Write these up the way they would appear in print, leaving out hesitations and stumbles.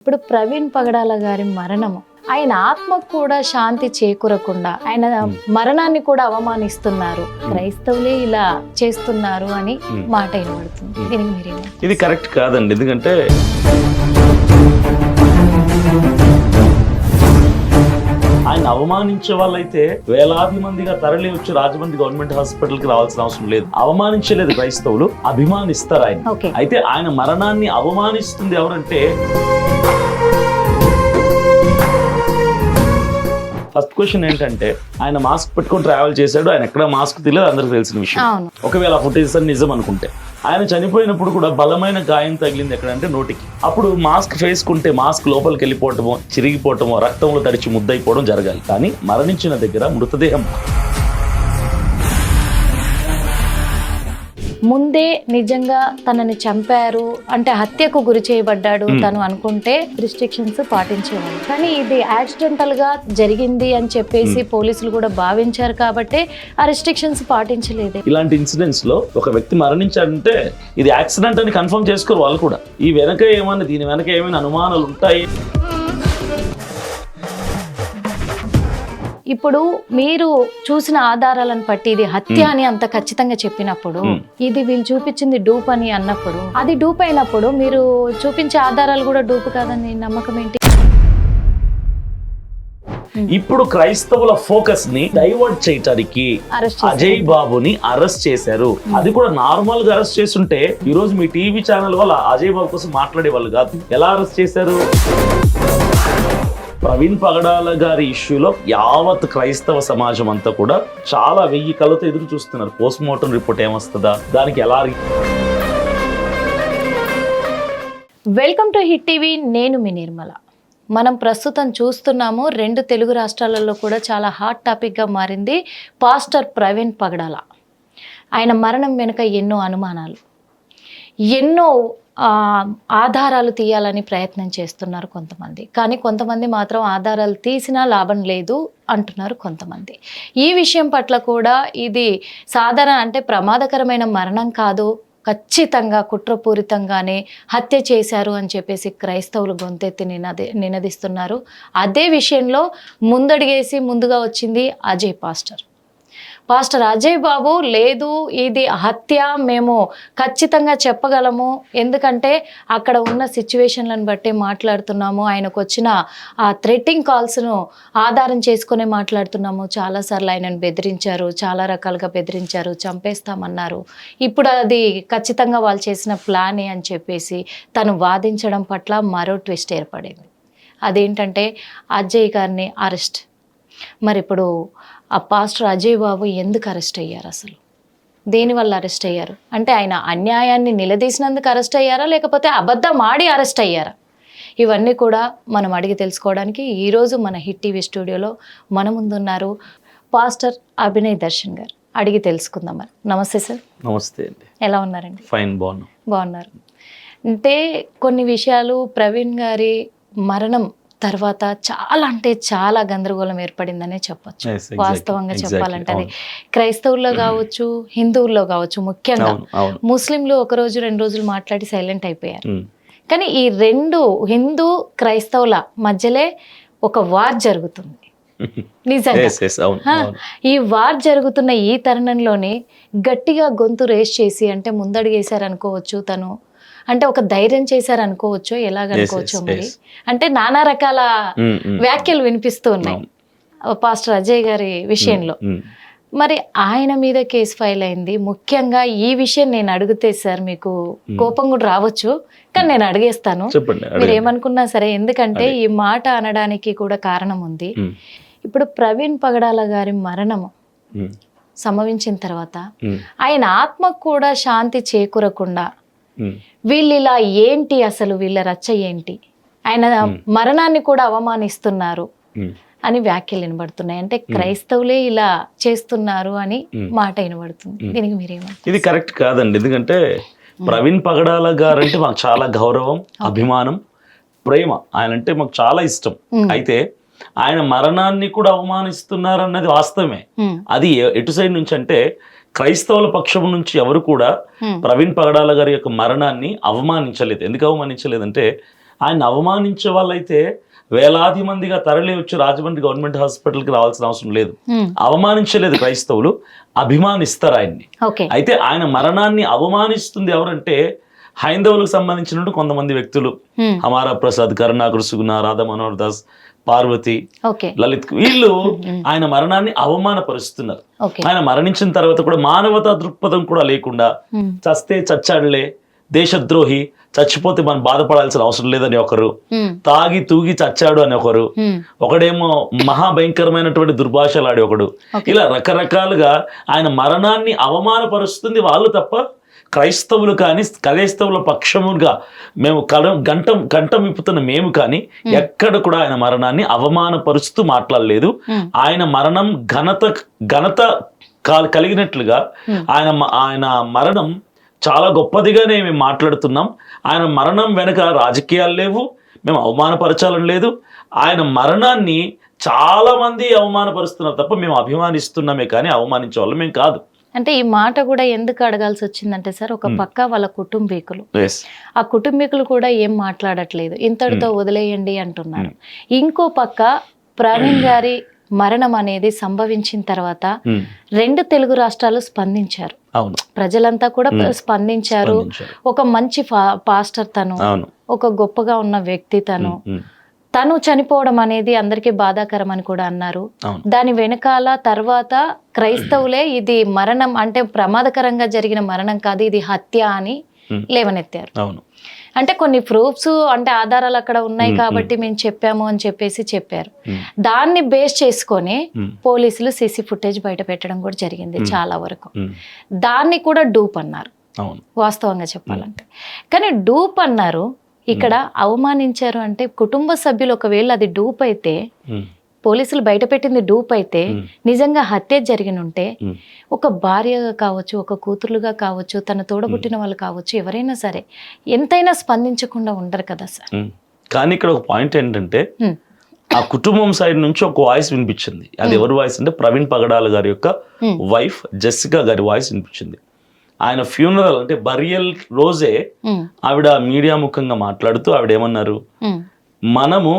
ఇప్పుడు ప్రవీణ్ పగడాల గారి మరణము ఆయన ఆత్మకు కూడా శాంతి చేకూరకుండా ఆయన మరణాన్ని కూడా అవమానిస్తున్నారు, క్రైస్తవులే ఇలా చేస్తున్నారు అని మాట వినబడుతుంది. దీనికి మీరేమో? ఇది కరెక్ట్ కాదండి. ఎందుకంటే ఆయన అవమానించే వాళ్ళైతే వేలాది మందిగా తరలి వచ్చి రాజమండ్రి గవర్నమెంట్ హాస్పిటల్ కి రావాల్సిన అవసరం లేదు. అవమానించలేదు క్రైస్తవులు, అభిమానిస్తారు ఆయన. అయితే ఆయన మరణాన్ని అవమానిస్తుంది ఎవరంటే, ఫస్ట్ క్వశ్చన్ ఏంటంటే, ఆయన మాస్క్ పెట్టుకొని ట్రావెల్ చేశాడు, ఆయన ఎక్కడ మాస్క్ తెలియదు, అందరికి తెలిసిన విషయం. ఒకవేళ ఫుటేజ్ అని నిజం అనుకుంటే, ఆయన చనిపోయినప్పుడు కూడా బలమైన గాయం తగిలింది ఎక్కడంటే నోటికి. అప్పుడు మాస్క్ వేసుకుంటే మాస్క్ లోపలికి వెళ్ళిపోవటమో, చిరిగిపోవటమో, రక్తంలో తడిచి ముద్దయిపోవడం జరగాలి. కానీ మరణించిన దగ్గర మృతదేహం ముందే నిజంగా తనని చంపారు అంటే హత్యకు గురి చేయబడ్డాడు తను అనుకుంటే రిస్ట్రిక్షన్స్ పాటించేవాళ్ళు. కానీ ఇది యాక్సిడెంటల్ గా జరిగింది అని చెప్పేసి పోలీసులు కూడా భావించారు కాబట్టి ఆ రిస్ట్రిక్షన్స్ పాటించలేదు. ఇలాంటి ఇన్సిడెంట్స్ లో ఒక వ్యక్తి మరణించాడంటే ఇది యాక్సిడెంట్ అని కన్ఫర్మ్ చేసుకోరు వాళ్ళు కూడా. ఈ వెనక ఏమన్నా, దీని వెనక ఏమైనా అనుమానాలు ఉంటాయి. ఇప్పుడు మీరు చూసిన ఆధారాలను బట్టి ఇది హత్య అని అంత ఖచ్చితంగా చెప్పినప్పుడు, ఇది వీళ్ళు చూపించింది డూప్ అని అన్నప్పుడు, అది డూప్ అయినప్పుడు మీరు చూపించే ఆధారాలు కూడా డూప్ కాదని నమ్మకం ఏంటి? ఇప్పుడు క్రైస్తవుల ఫోకస్ ని డైవర్ట్ చేయడానికి అజయ్ బాబుని అరెస్ట్ చేశారు. అది కూడా నార్మల్ గా అరెస్ట్ చేస్తుంటే ఈ రోజు మీ టీవీ ఛానల్ వాళ్ళు అజయ్ బాబు కోసం మాట్లాడే వాళ్ళు కాదు. ఎలా అరెస్ట్ చేశారు? ప్రవీణ్ పగడాల గారి ఇష్యూలో యావత్ క్రైస్తవ సమాజం అంతా కూడా చాలా 1000 కళ్ళతో ఎదురు చూస్తున్నారు. పోస్ట్ మార్టం రిపోర్ట్ ఏమొస్తుందా, దానికి ఎలా. వెల్కమ్ టు హిట్ టీవీ, నేను మీ నిర్మల. మనం ప్రస్తుతం చూస్తున్నాము 2 తెలుగు రాష్ట్రాలలో కూడా చాలా హాట్ టాపిక్గా మారింది పాస్టర్ ప్రవీణ్ పగడాల. ఆయన మరణం వెనుక ఎన్నో అనుమానాలు, ఎన్నో ఆధారాలు తీయాలని ప్రయత్నం చేస్తున్నారు కొంతమంది. కానీ కొంతమంది మాత్రం ఆధారాలు తీసినా లాభం లేదు అంటున్నారు కొంతమంది. ఈ విషయం పట్ల కూడా ఇది సాధారణ అంటే ప్రమాదకరమైన మరణం కాదు, ఖచ్చితంగా కుట్రపూరితంగానే హత్య చేశారు అని చెప్పేసి క్రైస్తవులు గొంతెత్తి నినదిస్తున్నారు. అదే విషయంలో ముందడిగేసి ముందుగా వచ్చింది అజయ్ పాస్టర్ అజయ్ బాబు, లేదు ఇది హత్య మేము ఖచ్చితంగా చెప్పగలము, ఎందుకంటే అక్కడ ఉన్న సిచ్యువేషన్లను బట్టి మాట్లాడుతున్నాము, ఆయనకు వచ్చిన ఆ థ్రెటింగ్ కాల్స్ను ఆధారం చేసుకునే మాట్లాడుతున్నాము, చాలాసార్లు ఆయనను బెదిరించారు, చాలా రకాలుగా బెదిరించారు, చంపేస్తామన్నారు, ఇప్పుడు అది ఖచ్చితంగా వాళ్ళు చేసిన ప్లానే అని చెప్పేసి తను వాదించడం పట్ల మరో ట్విస్ట్ ఏర్పడింది. అదేంటంటే అజయ్ గారిని అరెస్ట్. మరి ఇప్పుడు ఆ పాస్టర్ అజయ్ బాబు ఎందుకు అరెస్ట్ అయ్యారు? అసలు దేనివల్ల అరెస్ట్ అయ్యారు? అంటే ఆయన అన్యాయాన్ని నిలదీసినందుకు అరెస్ట్ అయ్యారా, లేకపోతే అబద్ధం ఆడి అరెస్ట్ అయ్యారా? ఇవన్నీ కూడా మనం అడిగి తెలుసుకోవడానికి ఈరోజు మన హిట్ టీవీ స్టూడియోలో మన ముందున్నారు పాస్టర్ అభినయ్ దర్శన్ గారు. అడిగి తెలుసుకుందాం మరి. నమస్తే సార్. నమస్తే అండి. ఎలా ఉన్నారండి? ఫైన్, బాగున్నారు. అంటే కొన్ని విషయాలు ప్రవీణ్ గారి మరణం తర్వాత చాలా అంటే చాలా గందరగోళం ఏర్పడిందనే చెప్పొచ్చు. వాస్తవంగా చెప్పాలంటే అది క్రైస్తవుల్లో కావచ్చు, హిందువుల్లో కావచ్చు. ముఖ్యంగా ముస్లింలు 1 రోజు 2 రోజులు మాట్లాడి సైలెంట్ అయిపోయారు. కానీ ఈ 2 హిందూ క్రైస్తవుల మధ్యలే ఒక వార్ జరుగుతుంది. నిజంగా ఈ వార్ జరుగుతున్న ఈ తరుణంలోనే గట్టిగా గొంతు రేస్ చేసి, అంటే ముందడుగేశారు అనుకోవచ్చు, తను అంటే ఒక ధైర్యం చేశారు అనుకోవచ్చు, ఎలాగనుకోవచ్చు మరి. అంటే నానా రకాల వ్యాఖ్యలు వినిపిస్తూ ఉన్నాయి పాస్టర్ అజయ్ గారి విషయంలో. మరి ఆయన మీద కేసు ఫైల్ అయింది. ముఖ్యంగా ఈ విషయం నేను అడిగితే సార్ మీకు కోపం కూడా రావచ్చు, కానీ నేను అడిగేస్తాను, మీరు ఏమనుకున్నా సరే, ఎందుకంటే ఈ మాట అనడానికి కూడా కారణం ఉంది. ఇప్పుడు ప్రవీణ్ పగడాల గారి మరణము సంభవించిన తర్వాత ఆయన ఆత్మకు కూడా శాంతి చేకూరకుండా వీళ్ళు ఇలా ఏంటి, అసలు వీళ్ళ రచ్చ ఏంటి, ఆయన మరణాన్ని కూడా అవమానిస్తున్నారు అని వ్యాఖ్యలు వినబడుతున్నాయి. అంటే క్రైస్తవులే ఇలా చేస్తున్నారు అని మాట వినబడుతుంది. దీనికి మీరేమో? ఇది కరెక్ట్ కాదండి. ఎందుకంటే ప్రవీణ్ పగడాల గారు అంటే మాకు చాలా గౌరవం, అభిమానం, ప్రేమ. ఆయన అంటే మాకు చాలా ఇష్టం. అయితే ఆయన మరణాన్ని కూడా అవమానిస్తున్నారు అన్నది వాస్తవమే. అది ఎటు సైడ్ నుంచి అంటే, క్రైస్తవుల పక్షం నుంచి ఎవరు కూడా ప్రవీణ్ పగడాల గారి యొక్క మరణాన్ని అవమానించలేదు. ఎందుకు అవమానించలేదంటే, ఆయన అవమానించే వాళ్ళైతే వేలాది మందిగా తరలి వచ్చి రాజమండ్రి గవర్నమెంట్ హాస్పిటల్కి రావాల్సిన అవసరం లేదు. అవమానించలేదు క్రైస్తవులు, అభిమానిస్తారు ఆయన్ని. అయితే ఆయన మరణాన్ని అవమానిస్తుంది ఎవరంటే హైందవులకు సంబంధించినట్టు కొంతమంది వ్యక్తులు, హమారా ప్రసాద్, కరుణాకర్ సుగుణ, రాధా మనోహర్ దాస్, పార్వతి, లలిత్, వీళ్ళు ఆయన మరణాన్ని అవమానపరుస్తున్నారు. ఆయన మరణించిన తర్వాత కూడా మానవతా దృక్పథం కూడా లేకుండా చస్తే చచ్చాడులే, దేశద్రోహి, చచ్చిపోతే మనం బాధపడాల్సిన అవసరం లేదని ఒకరు, తాగి తూగి చచ్చాడు అని ఒకరు, ఒకడేమో మహాభయంకరమైనటువంటి దుర్భాషలాడి ఒకడు, ఇలా రకరకాలుగా ఆయన మరణాన్ని అవమానపరుస్తుంది వాళ్ళు తప్ప క్రైస్తవులు కానీ క్రైస్తవుల పక్షముగా మేము గంటం విప్పుతున్న మేము కానీ ఎక్కడ కూడా ఆయన మరణాన్ని అవమానపరుస్తూ మాట్లాడలేదు. ఆయన మరణం ఘనత కలిగినట్లుగా ఆయన మరణం చాలా గొప్పదిగానే మేము మాట్లాడుతున్నాం. ఆయన మరణం వెనుక రాజకీయాలు లేవు, మేము అవమానపరచాలని లేదు. ఆయన మరణాన్ని చాలా మంది అవమానపరుస్తున్నారు తప్ప మేము అభిమానిస్తున్నామే కానీ అవమానించే వాళ్ళు మేము కాదు. అంటే ఈ మాట కూడా ఎందుకు అడగాల్సి వచ్చిందంటే సార్, ఒక పక్క వాళ్ళ కుటుంబీకులు, ఆ కుటుంబీకులు కూడా ఏం మాట్లాడట్లేదు, ఇంతటితో వదిలేయండి అంటున్నారు. ఇంకో పక్క ప్రవీణ్ గారి మరణం అనేది సంభవించిన తర్వాత 2 తెలుగు రాష్ట్రాలు స్పందించారు. ప్రజలంతా కూడా స్పందించారు. ఒక మంచి పాస్టర్ తను, ఒక గొప్పగా ఉన్న వ్యక్తి తను చనిపోవడం అనేది అందరికీ బాధాకరం అని కూడా అన్నారు. దాని వెనకాల తర్వాత క్రైస్తవులే ఇది మరణం అంటే ప్రమాదకరంగా జరిగిన మరణం కాదు, ఇది హత్య అని లేవనెత్తారు. అంటే కొన్ని ప్రూఫ్స్ అంటే ఆధారాలు అక్కడ ఉన్నాయి కాబట్టి మేము చెప్పాము అని చెప్పారు. దాన్ని బేస్ చేసుకొని పోలీసులు సీసీ ఫుటేజ్ బయట పెట్టడం కూడా జరిగింది చాలా వరకు. దాన్ని కూడా డూప్ అన్నారు వాస్తవంగా చెప్పాలంటే. కానీ డూప్ అన్నారు, ఇక్కడ అవమానించారు అంటే కుటుంబ సభ్యులు ఒకవేళ అది డూప్ అయితే, పోలీసులు బయట పెట్టింది డూప్ అయితే, నిజంగా హత్య జరిగిన ఉంటే ఒక భార్యగా కావచ్చు, ఒక కూతురుగా కావచ్చు, తన తోడబుట్టిన వాళ్ళు కావచ్చు, ఎవరైనా సరే ఎంతైనా స్పందించకుండా ఉండరు కదా సార్. కానీ ఇక్కడ ఒక పాయింట్ ఏంటంటే ఆ కుటుంబం సైడ్ నుంచి ఒక వాయిస్ వినిపించింది. అది ఎవరి వాయిస్ అంటే ప్రవీణ్ పగడాల గారి యొక్క వైఫ్ జెసికా గారి వాయిస్ వినిపించింది. ఆయన ఫ్యూనరల్ అంటే బరియల్ రోజే ఆవిడ మీడియా ముఖంగా మాట్లాడుతూ ఆవిడ ఏమన్నారు, మనము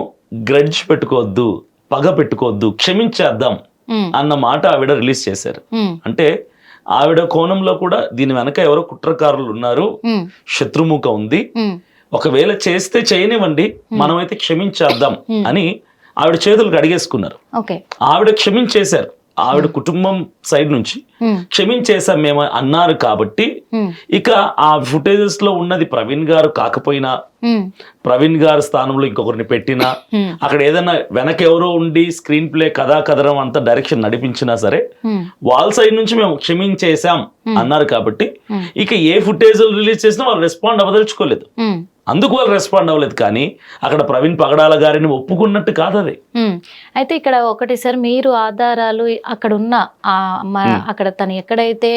గ్రడ్జ్ పెట్టుకోవద్దు, పగ పెట్టుకోవద్దు, క్షమించేద్దాం అన్న మాట ఆవిడ రిలీజ్ చేశారు. అంటే ఆవిడ కోణంలో కూడా దీని వెనక ఎవరో కుట్రకారులు ఉన్నారు, శత్రుముఖ ఉంది, ఒకవేళ చేస్తే చేయనివ్వండి, మనమైతే క్షమించేద్దాం అని ఆవిడ చేతులకు అడిగేసుకున్నారు. ఆవిడ క్షమించేశారు. ఆవిడ కుటుంబం సైడ్ నుంచి క్షమించేసాం మేము అన్నారు కాబట్టి ఇక ఆ ఫుటేజెస్ లో ఉన్నది ప్రవీణ్ గారు కాకపోయినా, ప్రవీణ్ గారి స్థానంలో ఇంకొకరిని పెట్టినా, అక్కడ ఏదైనా వెనక ఎవరో ఉండి స్క్రీన్ ప్లే కథనం అంతా డైరెక్షన్ నడిపించినా సరే వాళ్ళ సైడ్ నుంచి మేము క్షమించేసాం అన్నారు కాబట్టి ఇక ఏ ఫుటేజ్ రిలీజ్ చేసినా వాళ్ళు రెస్పాండ్ అవ్వదలుచుకోలేదు. అందుకు వాళ్ళు రెస్పాండ్ అవ్వలేదు. కానీ అక్కడ ప్రవీణ్ పగడాల గారిని ఒప్పుకున్నట్టు కాదు అది. అయితే ఇక్కడ ఒకటి సార్, మీరు ఆధారాలు అక్కడ ఉన్న అక్కడ తను ఎక్కడైతే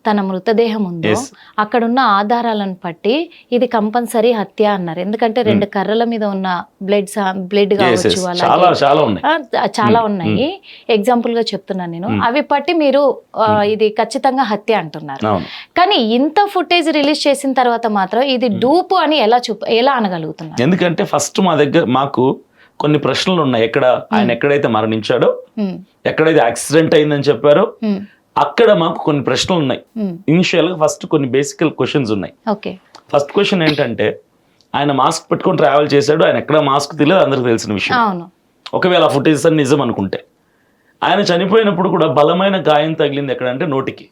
తన మృతదేహం ఉందో అక్కడున్న ఆధారాలను బట్టి ఇది కంపల్సరీ హత్య అన్నారు. ఎందుకంటే 2 కర్రల మీద ఉన్న బ్లడ్ కావచ్చు, చాలా ఉన్నాయి. ఎగ్జాంపుల్ గా చెప్తున్నాను నేను. అవి బట్టి మీరు ఇది ఖచ్చితంగా హత్య అంటున్నారు. కానీ ఇంత ఫుటేజ్ రిలీజ్ చేసిన తర్వాత మాత్రం ఇది డూపు అని ఎలా అనగలుగుతున్నారు? ఎందుకంటే ఫస్ట్ మా దగ్గర మాకు కొన్ని ప్రశ్నలు ఉన్నాయి. ఆయన ఎక్కడైతే మరణించాడో, ఎక్కడైతే యాక్సిడెంట్ అయిందని చెప్పారో అక్కడ మాకు కొన్ని ప్రశ్నలు ఉన్నాయి. ఇనిషియల్ గా ఫస్ట్ కొన్ని బేసికల్ క్వశ్చన్స్ ఉన్నాయి. ఫస్ట్ క్వశ్చన్ ఏంటంటే, ఆయన మాస్క్ పెట్టుకొని ట్రావెల్ చేశాడు, ఆయన ఎక్కడ మాస్క్ తెలియదు అందరికి తెలిసిన విషయం. ఒకవేళ ఆ ఫుటేజ్ అని నిజం అనుకుంటే, ఆయన చనిపోయినప్పుడు కూడా బలమైన గాయం తగిలింది ఎక్కడంటే నోటికి,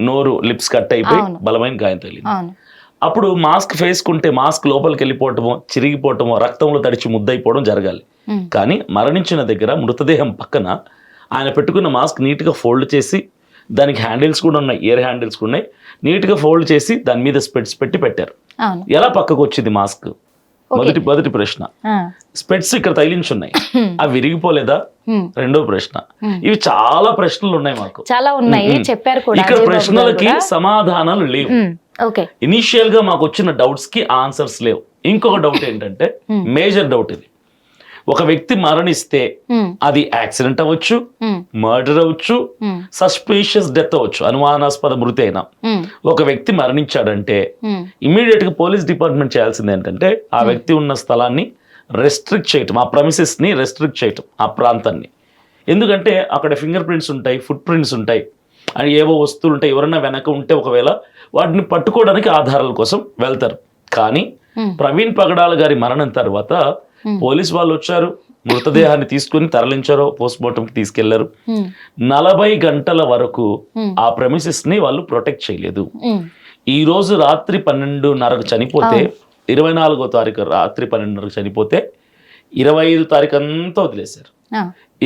నోరు లిప్స్ కట్ అయిపోయి బలమైన గాయం తగిలింది. అప్పుడు మాస్క్ వేసుకుంటే మాస్క్ లోపలికి వెళ్ళిపోవటమో, చిరిగిపోవటమో, రక్తంలో తడిచి ముద్దయిపోవడం జరగాలి. కానీ మరణించిన దగ్గర మృతదేహం పక్కన ఆయన పెట్టుకున్న మాస్క్ నీట్గా ఫోల్డ్ చేసి, దానికి హ్యాండిల్స్ కూడా ఉన్నాయి, ఇయర్ హ్యాండిల్స్ కూడా ఉన్నాయి, నీట్గా ఫోల్డ్ చేసి దాని మీద స్పెట్స్ పెట్టి పెట్టారు. ఎలా పక్కకు వచ్చింది మాస్క్? మొదటి ప్రశ్న. స్పెట్స్ ఇక్కడ తగిలించున్నాయి, అవి విరిగిపోలేదా? రెండో ప్రశ్న. ఇవి చాలా ప్రశ్నలు ఉన్నాయి మాకు, చాలా ఉన్నాయి చెప్పారు కూడా. ఇక్కడ ప్రశ్నలకి సమాధానాలు లేవు. ఇనిషియల్ గా మాకు వచ్చిన డౌట్స్ కి ఆన్సర్స్ లేవు. ఇంకొక డౌట్ ఏంటంటే, మేజర్ డౌట్ ఇది, ఒక వ్యక్తి మరణిస్తే అది యాక్సిడెంట్ అవ్వచ్చు, మర్డర్ అవ్వచ్చు, సస్పీషియస్ డెత్ అవ్వచ్చు, అనుమానాస్పద మృతి అయినా. ఒక వ్యక్తి మరణించాడంటే ఇమీడియట్ గా పోలీస్ డిపార్ట్మెంట్ చేయాల్సింది ఏంటంటే ఆ వ్యక్తి ఉన్న స్థలాన్ని రెస్ట్రిక్ట్ చేయటం, ఆ ప్రమిసెస్ ని రెస్ట్రిక్ట్ చేయటం, ఆ ప్రాంతాన్ని. ఎందుకంటే అక్కడ ఫింగర్ ప్రింట్స్ ఉంటాయి, ఫుట్ ప్రింట్స్ ఉంటాయి, అని ఏవో వస్తువులు ఉంటాయి. ఎవరైనా వెనక ఉంటే ఒకవేళ వాటిని పట్టుకోవడానికి ఆధారాల కోసం వెళ్తారు. కానీ ప్రవీణ్ పగడాల గారి మరణం తర్వాత పోలీస్ వాళ్ళు వచ్చారు, మృతదేహాన్ని తీసుకుని తరలించారో, పోస్ట్ మార్టంకి తీసుకెళ్లారు. 40 గంటల వరకు ఆ ప్రెమిసెస్ ని వాళ్ళు ప్రొటెక్ట్ చేయలేదు. ఈ రోజు రాత్రి 12:30కు చనిపోతే, 24వ తారీఖు రాత్రి 12:30కు చనిపోతే 25 తారీఖు అంతా వదిలేశారు.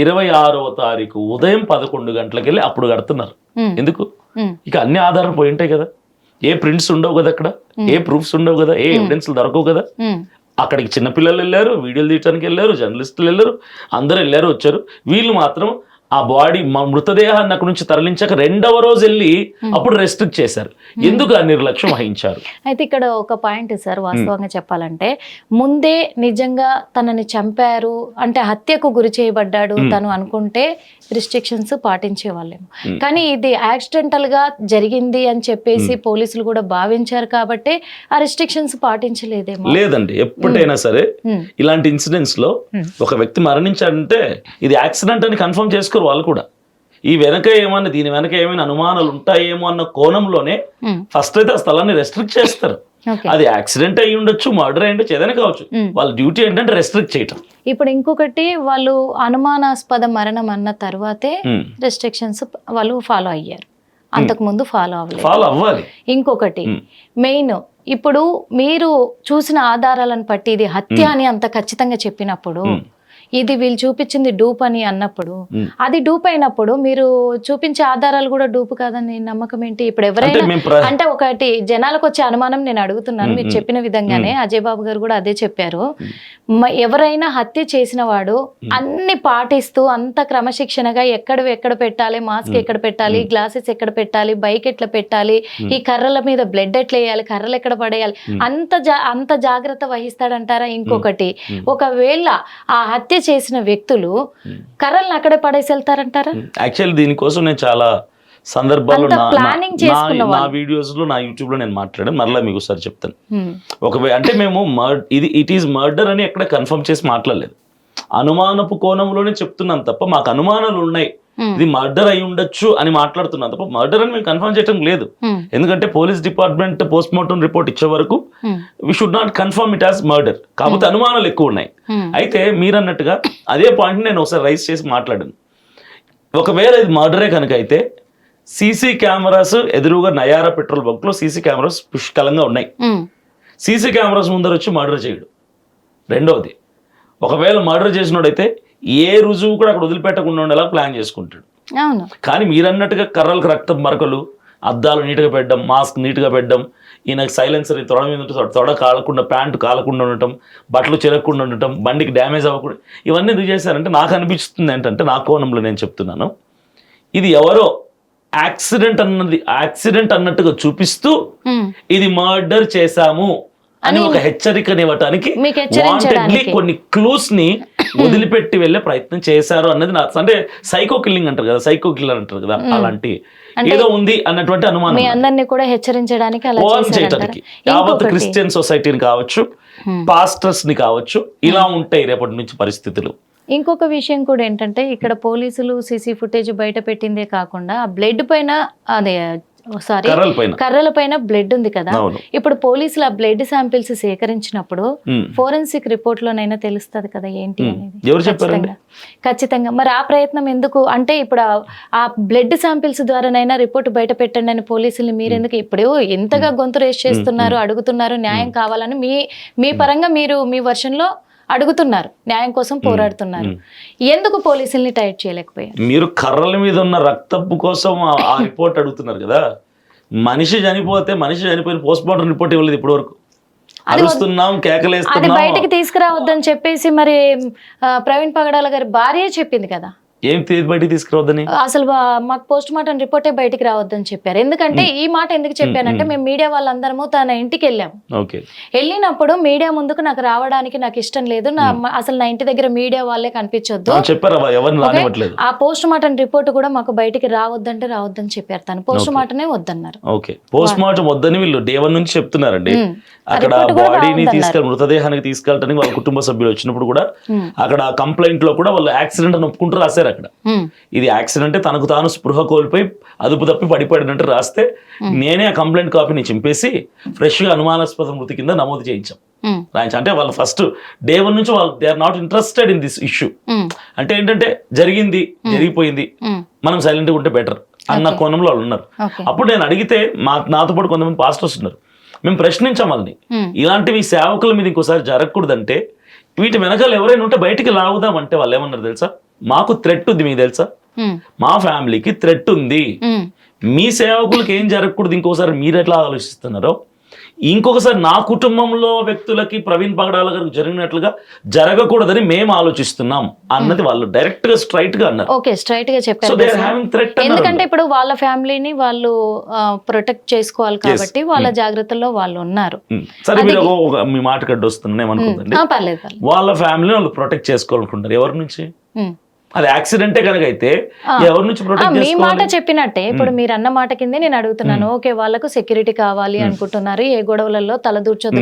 26వ తారీఖు ఉదయం 11 గంటలకు వెళ్ళి అప్పుడు కడుతున్నారు. ఎందుకు? ఇక అన్ని ఆధారాలు పోయి ఉంటాయి కదా, ఏ ప్రింట్స్ ఉండవు కదా, అక్కడ ఏ ప్రూఫ్స్ ఉండవు కదా, ఏ ఎవిడెన్స్ దొరకవు కదా. అక్కడికి చిన్నపిల్లలు వెళ్ళారు, వీడియోలు తీయడానికి వెళ్ళారు, జర్నలిస్టులు వెళ్ళారు, అందరూ వెళ్ళారు, వచ్చారు. వీళ్ళు మాత్రం ఆ బాడీ మృతదేహాన్ని అక్కడ నుంచి తరలించాక 2వ రోజు వెళ్ళి అప్పుడు రెస్ట్రిక్ట్ చేశారు. ఎందుకు ఆ నిర్లక్ష్యం వహించారు? అయితే ఇక్కడ ఒక పాయింట్ సార్, వాస్తవంగా చెప్పాలంటే ముందే నిజంగా తనని చంపారు అంటే హత్యకు గురి చేయబడ్డాడు తను అనుకుంటే రిస్ట్రిక్షన్స్ పాటించే వాళ్ళేమో. కానీ ఇది యాక్సిడెంటల్ గా జరిగింది అని చెప్పేసి పోలీసులు కూడా భావించారు కాబట్టి ఆ రిస్ట్రిక్షన్స్ పాటించలేదేమో. లేదండి, ఎప్పుడైనా సరే ఇలాంటి ఇన్సిడెంట్స్ లో ఒక వ్యక్తి మరణించాడంటే ఇది యాక్సిడెంట్ అని కన్ఫర్మ్ చేసుకోరు వాళ్ళు కూడా. ఈ వెనక ఏమన్నా, దీని వెనక ఏమైనా అనుమానాలు ఉంటాయేమో అన్న కోణంలోనే ఫస్ట్ అయితే ఆ స్థలాన్ని రెస్ట్రిక్ట్ చేస్తారు. అది యాక్సిడెంట్ అయ్యి ఉండొచ్చు, మర్డర్ అయ్యి ఉండొచ్చు, ఏదైనా కావచ్చు. వాళ్ళ డ్యూటీ ఏంటంటే రెస్ట్రిక్ట్ చేయటం. ఇప్పుడు ఇంకొకటి, వాళ్ళు అనుమానాస్పద మరణం అన్న తర్వాతే రెస్ట్రిక్షన్స్ వాళ్ళు ఫాలో అయ్యారు, అంతకు ముందు ఫాలో అవ్వాలి. ఇంకొకటి మెయిన్, ఇప్పుడు మీరు చూసిన ఆధారాలను బట్టి ఇది హత్య అని అంత ఖచ్చితంగా చెప్పినప్పుడు, ఇది వీళ్ళు చూపించింది డూప్ అని అన్నప్పుడు, అది డూప్ అయినప్పుడు మీరు చూపించే ఆధారాలు కూడా డూప్ కాదని నమ్మకం ఏంటి? ఇప్పుడు ఎవరైనా అంటే ఒకటి జనాలకు వచ్చే అనుమానం నేను అడుగుతున్నాను, మీరు చెప్పిన విధంగానే అజయ్ బాబు గారు కూడా అదే చెప్పారు. ఎవరైనా హత్య చేసిన వాడు అన్ని పాటిస్తూ అంత క్రమశిక్షణగా ఎక్కడ పెట్టాలి, మాస్క్ ఎక్కడ పెట్టాలి, గ్లాసెస్ ఎక్కడ పెట్టాలి, బైక్ ఎట్లా పెట్టాలి, ఈ కర్రల మీద బ్లడ్ ఎట్లా వేయాలి, కర్రలు ఎక్కడ పడేయాలి, అంత జాగ్రత్త వహిస్తాడంటారా? ఇంకొకటి, ఒకవేళ ఆ హత్య చేసిన వ్యక్తులు కర్రలను అక్కడే పడేసి వెళ్తారంటారా? యాక్చువల్లీ దీనికోసం నేను చాలా సందర్భాల్లో నా వీడియోస్ లో, నా యూట్యూబ్ లో నేను మాట్లాడాను. మరలా మీకు ఒకసారి చెప్తాను. ఒకవేళ అంటే మేము ఇట్ ఈస్ మర్డర్ అని ఎక్కడ కన్ఫర్మ్ చేసి మాట్లాడలేదు, అనుమానపు కోణంలోనే చెప్తున్నాం తప్ప మాకు అనుమానాలు ఉన్నాయి, ఇది మర్డర్ అయి ఉండొచ్చు అని మాట్లాడుతున్నాం తప్ప మర్డర్ అని మేము కన్ఫర్మ్ చేయడం లేదు. ఎందుకంటే police department post mortem report ఇచ్చే వరకు we should not confirm it as murder. కాకపోతే అనుమానాలు ఎక్కువ ఉన్నాయి. అయితే మీరన్నట్టుగా అదే పాయింట్ నేను ఒకసారి రైజ్ చేసి మాట్లాడాను. ఒకవేళ ఇది మర్డరే కనుక అయితే సీసీ కెమెరాస్ ఎదురుగా నయారా పెట్రోల్ బంక్ లో సీసీ కెమెరాస్ పుష్కలంగా ఉన్నాయి. సీసీ కెమెరాస్ ముందర వచ్చి మర్డర్ చేయడు. రెండవది, ఒకవేళ మర్డర్ చేసినోడైతే ఏ రుజువు కూడా అక్కడ వదిలిపెట్టకుండా ఉండేలా ప్లాన్ చేసుకుంటాడు. కానీ మీరన్నట్టుగా కర్రలకు రక్తం మరకలు, అద్దాలు నీట్గా పెట్టడం, మాస్క్ నీట్గా పెట్టడం, ఈయన సైలెన్సర్ తొడ మీద తొడ కాలకుండా, ప్యాంటు కాలకుండా ఉండటం, బట్టలు చెరగకుండా ఉండటం, బండికి డ్యామేజ్ అవ్వకుండా, ఇవన్నీ ఎందుకు చేశారంటే నాకు అనిపిస్తుంది ఏంటంటే, నా కోణంలో నేను చెప్తున్నాను, ఇది ఎవరో యాక్సిడెంట్ అన్నట్టుగా చూపిస్తూ ఇది మర్డర్ చేశాము అని ఒక హెచ్చరికనివ్వటానికి వాంటెడ్లీ కొన్ని క్లూస్ ని వదిలిపెట్టి వెళ్ళే ప్రయత్నం చేశారు అన్నది నా, అంటే సైకో కిల్లింగ్ అంటారు కదా, సైకో కిల్లర్ అంటారు కదా, అలాంటి ఏదో ఉంది అన్నటువంటి అనుమానం. అందరినీ కూడా హెచ్చరించడానికి, యావత్ క్రిస్టియన్ సొసైటీని కావచ్చు, పాస్టర్స్ ని కావచ్చు, ఇలా ఉంటాయి రేపటి నుంచి పరిస్థితులు. ఇంకొక విషయం కూడా ఏంటంటే, ఇక్కడ పోలీసులు సీసీ ఫుటేజ్ బయట పెట్టిందే కాకుండా ఆ బ్లడ్ పైన, అదే సారీ కర్రల పైన బ్లడ్ ఉంది కదా, ఇప్పుడు పోలీసులు ఆ బ్లడ్ శాంపిల్స్ సేకరించినప్పుడు ఫోరెన్సిక్ రిపోర్ట్ లోనైనా తెలుస్తుంది కదా ఏంటి అనేది. ఖచ్చితంగా మరి ఆ ప్రయత్నం ఎందుకు? అంటే ఇప్పుడు ఆ బ్లడ్ శాంపిల్స్ ద్వారానైనా రిపోర్ట్ బయట పెట్టండి అని పోలీసులు మీరెందుకు ఇప్పుడు ఎంతగా గొంతు రేస్ చేస్తున్నారు, అడుగుతున్నారు, న్యాయం కావాలని మీ పరంగా మీరు మీ వర్షన్లో అడుగుతున్నారు, న్యాయం కోసం పోరాడుతున్నారు, ఎందుకు పోలీసుల్ని టైట్ చేయలేకపోయారు? మీరు కర్రల మీద ఉన్న రక్తపు కోసం ఆ రిపోర్ట్ అడుగుతున్నారు కదా. మనిషి చనిపోయిన పోస్ట్ మార్టం రిపోర్ట్ ఇవ్వలేదు ఇప్పటి వరకు. అరుస్తున్నాం, కేకలేస్తున్నాం, అది బయటకి తీసుకురావద్దని చెప్పేసి మరి ప్రవీణ్ పగడాల గారి భార్య చెప్పింది కదా. ఏం బయటికి తీసుకురావద్దని? అసలు మాకు పోస్ట్ మార్టం రిపోర్టే బయటికి రావద్దని చెప్పారు. ఎందుకంటే ఈ మాట ఎందుకు చెప్పానంటే మేము మీడియా వాళ్ళందరము తన ఇంటికి వెళ్ళాము. వెళ్ళినప్పుడు మీడియా ముందుకు నాకు రావడానికి నాకు ఇష్టం లేదు, అసలు నా ఇంటి దగ్గర మీడియా వాళ్ళే కనిపించొద్దు చెప్పారు. ఆ పోస్ట్ మార్టం రిపోర్ట్ కూడా మాకు బయటికి రావద్దంటే రావద్దని చెప్పారు. తను పోస్ట్ మార్టమే వద్దన్నారు. పోస్ట్ మార్టం వద్దని వీళ్ళు డే 1 నుంచి చెప్తున్నారండి. అక్కడ బాడీని మృతదేహానికి తీసుకెళ్ళడానికి వాళ్ళ కుటుంబ సభ్యులు వచ్చినప్పుడు కూడా అక్కడ కంప్లైంట్ లో కూడా వాళ్ళు యాక్సిడెంట్ అని ఒప్పుకుంటూ రాశారు. అక్కడ ఇది యాక్సిడెంట్, తనకు తాను స్పృహ కోల్పోయి అదుపు తప్పి పడిపడినట్టు రాస్తే నేనే ఆ కంప్లైంట్ కాపీని చింపేసి ఫ్రెష్ గా అనుమానాస్పద మృతి కింద నమోదు చేయించాం. అంటే వాళ్ళు ఫస్ట్ డే 1 నుంచి వాళ్ళు they are not interested in this issue. అంటే ఏంటంటే జరిగిపోయింది, మనం సైలెంట్ గా ఉంటే బెటర్ అన్న కోణంలో వాళ్ళు ఉన్నారు. అప్పుడు నేను అడిగితే నాతో పాటు కొంతమంది పాస్టర్స్ ఉన్నారు, మేము ప్రశ్నించాం వాళ్ళని, ఇలాంటివి సేవకుల మీద ఇంకోసారి జరగకూడదంటే వీటి వెనకాల ఎవరైనా ఉంటే బయటికి లాగుదామంటే వాళ్ళు ఏమన్నారు తెలుసా? మాకు థ్రెట్ ఉంది, మీకు తెలుసా, మా ఫ్యామిలీకి థ్రెట్ ఉంది, మీ సేవకులకి ఏం జరగకూడదు ఇంకోసారి మీరు ఎట్లా ఆలోచిస్తున్నారో ఇంకొకసారి నా కుటుంబంలో వ్యక్తులకి ప్రవీణ్ పగడాల గారికి జరిగినట్లుగా జరగకూడదని మేము ఆలోచిస్తున్నాం అన్నది వాళ్ళు డైరెక్ట్ గా స్ట్రైట్ గా అన్నారు. ఓకే, స్ట్రైట్ గా చెప్పారు. ఎందుకంటే ఇప్పుడు వాళ్ళ ఫ్యామిలీని వాళ్ళు ప్రొటెక్ట్ చేసుకోవాలి కాబట్టి వాళ్ళ జాగ్రత్తల్లో వాళ్ళు ఉన్నారు. సరే, మీరు మీ మాట కడ్డు వస్తున్నాను ఏమనుకుందండి, వాళ్ళ ఫ్యామిలీని వాళ్ళు ప్రొటెక్ట్ చేసుకోవాలనుకుంటారు. ఎవరి నుంచి? అది యాక్సిడెంటే కనుక అయితే ఎవరి నుంచి ప్రొటెక్ట్ మీ మాట చెప్పినట్టే ఇప్పుడు మీరు అన్న మాట కిందే నేను అడుగుతున్నాను. ఓకే, వాళ్ళకు సెక్యూరిటీ కావాలి అనుకుంటున్నారు, ఏ గొడవలలో తలదూర్చొద్దు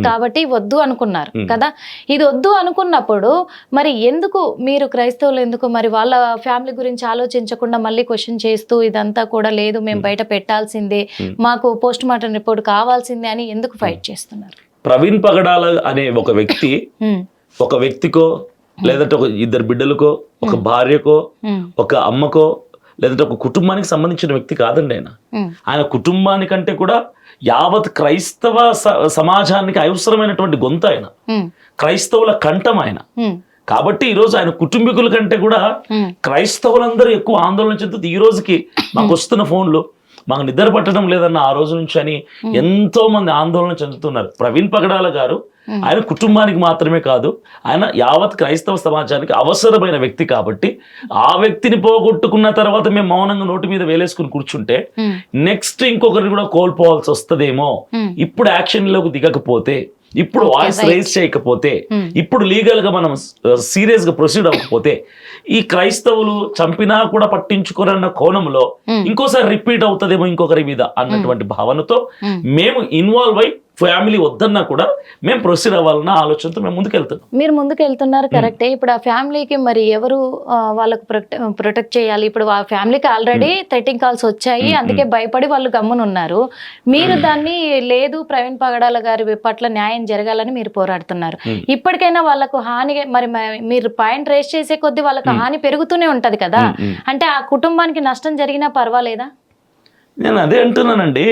కాబట్టి వద్దు అనుకున్నారు కదా. ఇది వద్దు అనుకున్నప్పుడు మరి ఎందుకు మీరు క్రైస్తవులు ఎందుకు మరి వాళ్ళ ఫ్యామిలీ గురించి ఆలోచించకుండా మళ్ళీ క్వశ్చన్ చేస్తూ ఇదంతా కూడా లేదు, మేము బయట పెట్టాల్సిందే, మాకు పోస్ట్ మార్టం రిపోర్ట్ కావాల్సిందే అని ఎందుకు ఫైట్ చేస్తున్నారు? ప్రవీణ్ పగడాల అనే ఒక వ్యక్తికో లేదంటే ఒక 2 బిడ్డలకో, ఒక భార్యకో, ఒక అమ్మకో, లేదంటే ఒక కుటుంబానికి సంబంధించిన వ్యక్తి కాదండి ఆయన కుటుంబానికంటే కూడా యావత్ క్రైస్తవ సమాజానికి అవసరమైనటువంటి గొంతు ఆయన, క్రైస్తవుల కంఠం ఆయన. కాబట్టి ఈరోజు ఆయన కుటుంబీకుల కంటే కూడా క్రైస్తవులందరూ ఎక్కువ ఆందోళన చెందుతూ ఈ రోజుకి మాకు వస్తున్న ఫోన్లు మాకు నిద్ర పట్టడం లేదన్న ఆ రోజు నుంచి అని ఎంతో మంది ఆందోళన చెందుతున్నారు. ప్రవీణ్ పగడాల గారు ఆయన కుటుంబానికి మాత్రమే కాదు, ఆయన యావత్ క్రైస్తవ సమాజానికి అవసరమైన వ్యక్తి. కాబట్టి ఆ వ్యక్తిని పోగొట్టుకున్న తర్వాత మేము మౌనంగా నోటి మీద వేలేసుకుని కూర్చుంటే నెక్స్ట్ ఇంకొకరిని కూడా కోల్పోవాల్సి వస్తుందేమో. ఇప్పుడు యాక్షన్ లోకి దిగకపోతే, ఇప్పుడు వాయిస్ రైజ్ చేయకపోతే, ఇప్పుడు లీగల్ గా మనం సీరియస్ గా ప్రొసీడ్ అవ్వకపోతే ఈ క్రైస్తవులు చంపినా కూడా పట్టించుకోరన్న కోణంలో ఇంకోసారి రిపీట్ అవుతుందేమో ఇంకొకరి మీద అన్నటువంటి భావనతో మేము ఇన్వాల్వ్ అయి ఫ్యామిలీ వద్దన్నా కూడా మేము ప్రొసీడ్ అవ్వాలన్న ఆలోచనతో మేము ముందుకెళ్తున్నాం. మీరు ముందుకెళ్తున్నారు కరెక్టే. ఇప్పుడు ఆ ఫ్యామిలీకి మరి ఎవరు వాళ్ళకు ప్రొటెక్ట్ చేయాలి? ఇప్పుడు ఆ ఫ్యామిలీకి ఆల్రెడీ థ్రెటింగ్ కాల్స్ వచ్చాయి, అందుకే భయపడి వాళ్ళు గమ్మునున్నారు. మీరు దాన్ని లేదు ప్రవీణ్ పగడాల గారి పట్ల న్యాయం జరగాలని మీరు పోరాడుతున్నారు. ఇప్పటికైనా వాళ్ళకు హాని మరి మీరు పాయింట్ రేస్ చేసే కొద్దీ వాళ్ళకు హాని పెరుగుతూనే ఉంటది కదా. అంటే ఆ కుటుంబానికి నష్టం జరిగినా పర్వాలేదా? నేను అదే అంటున్నానండి,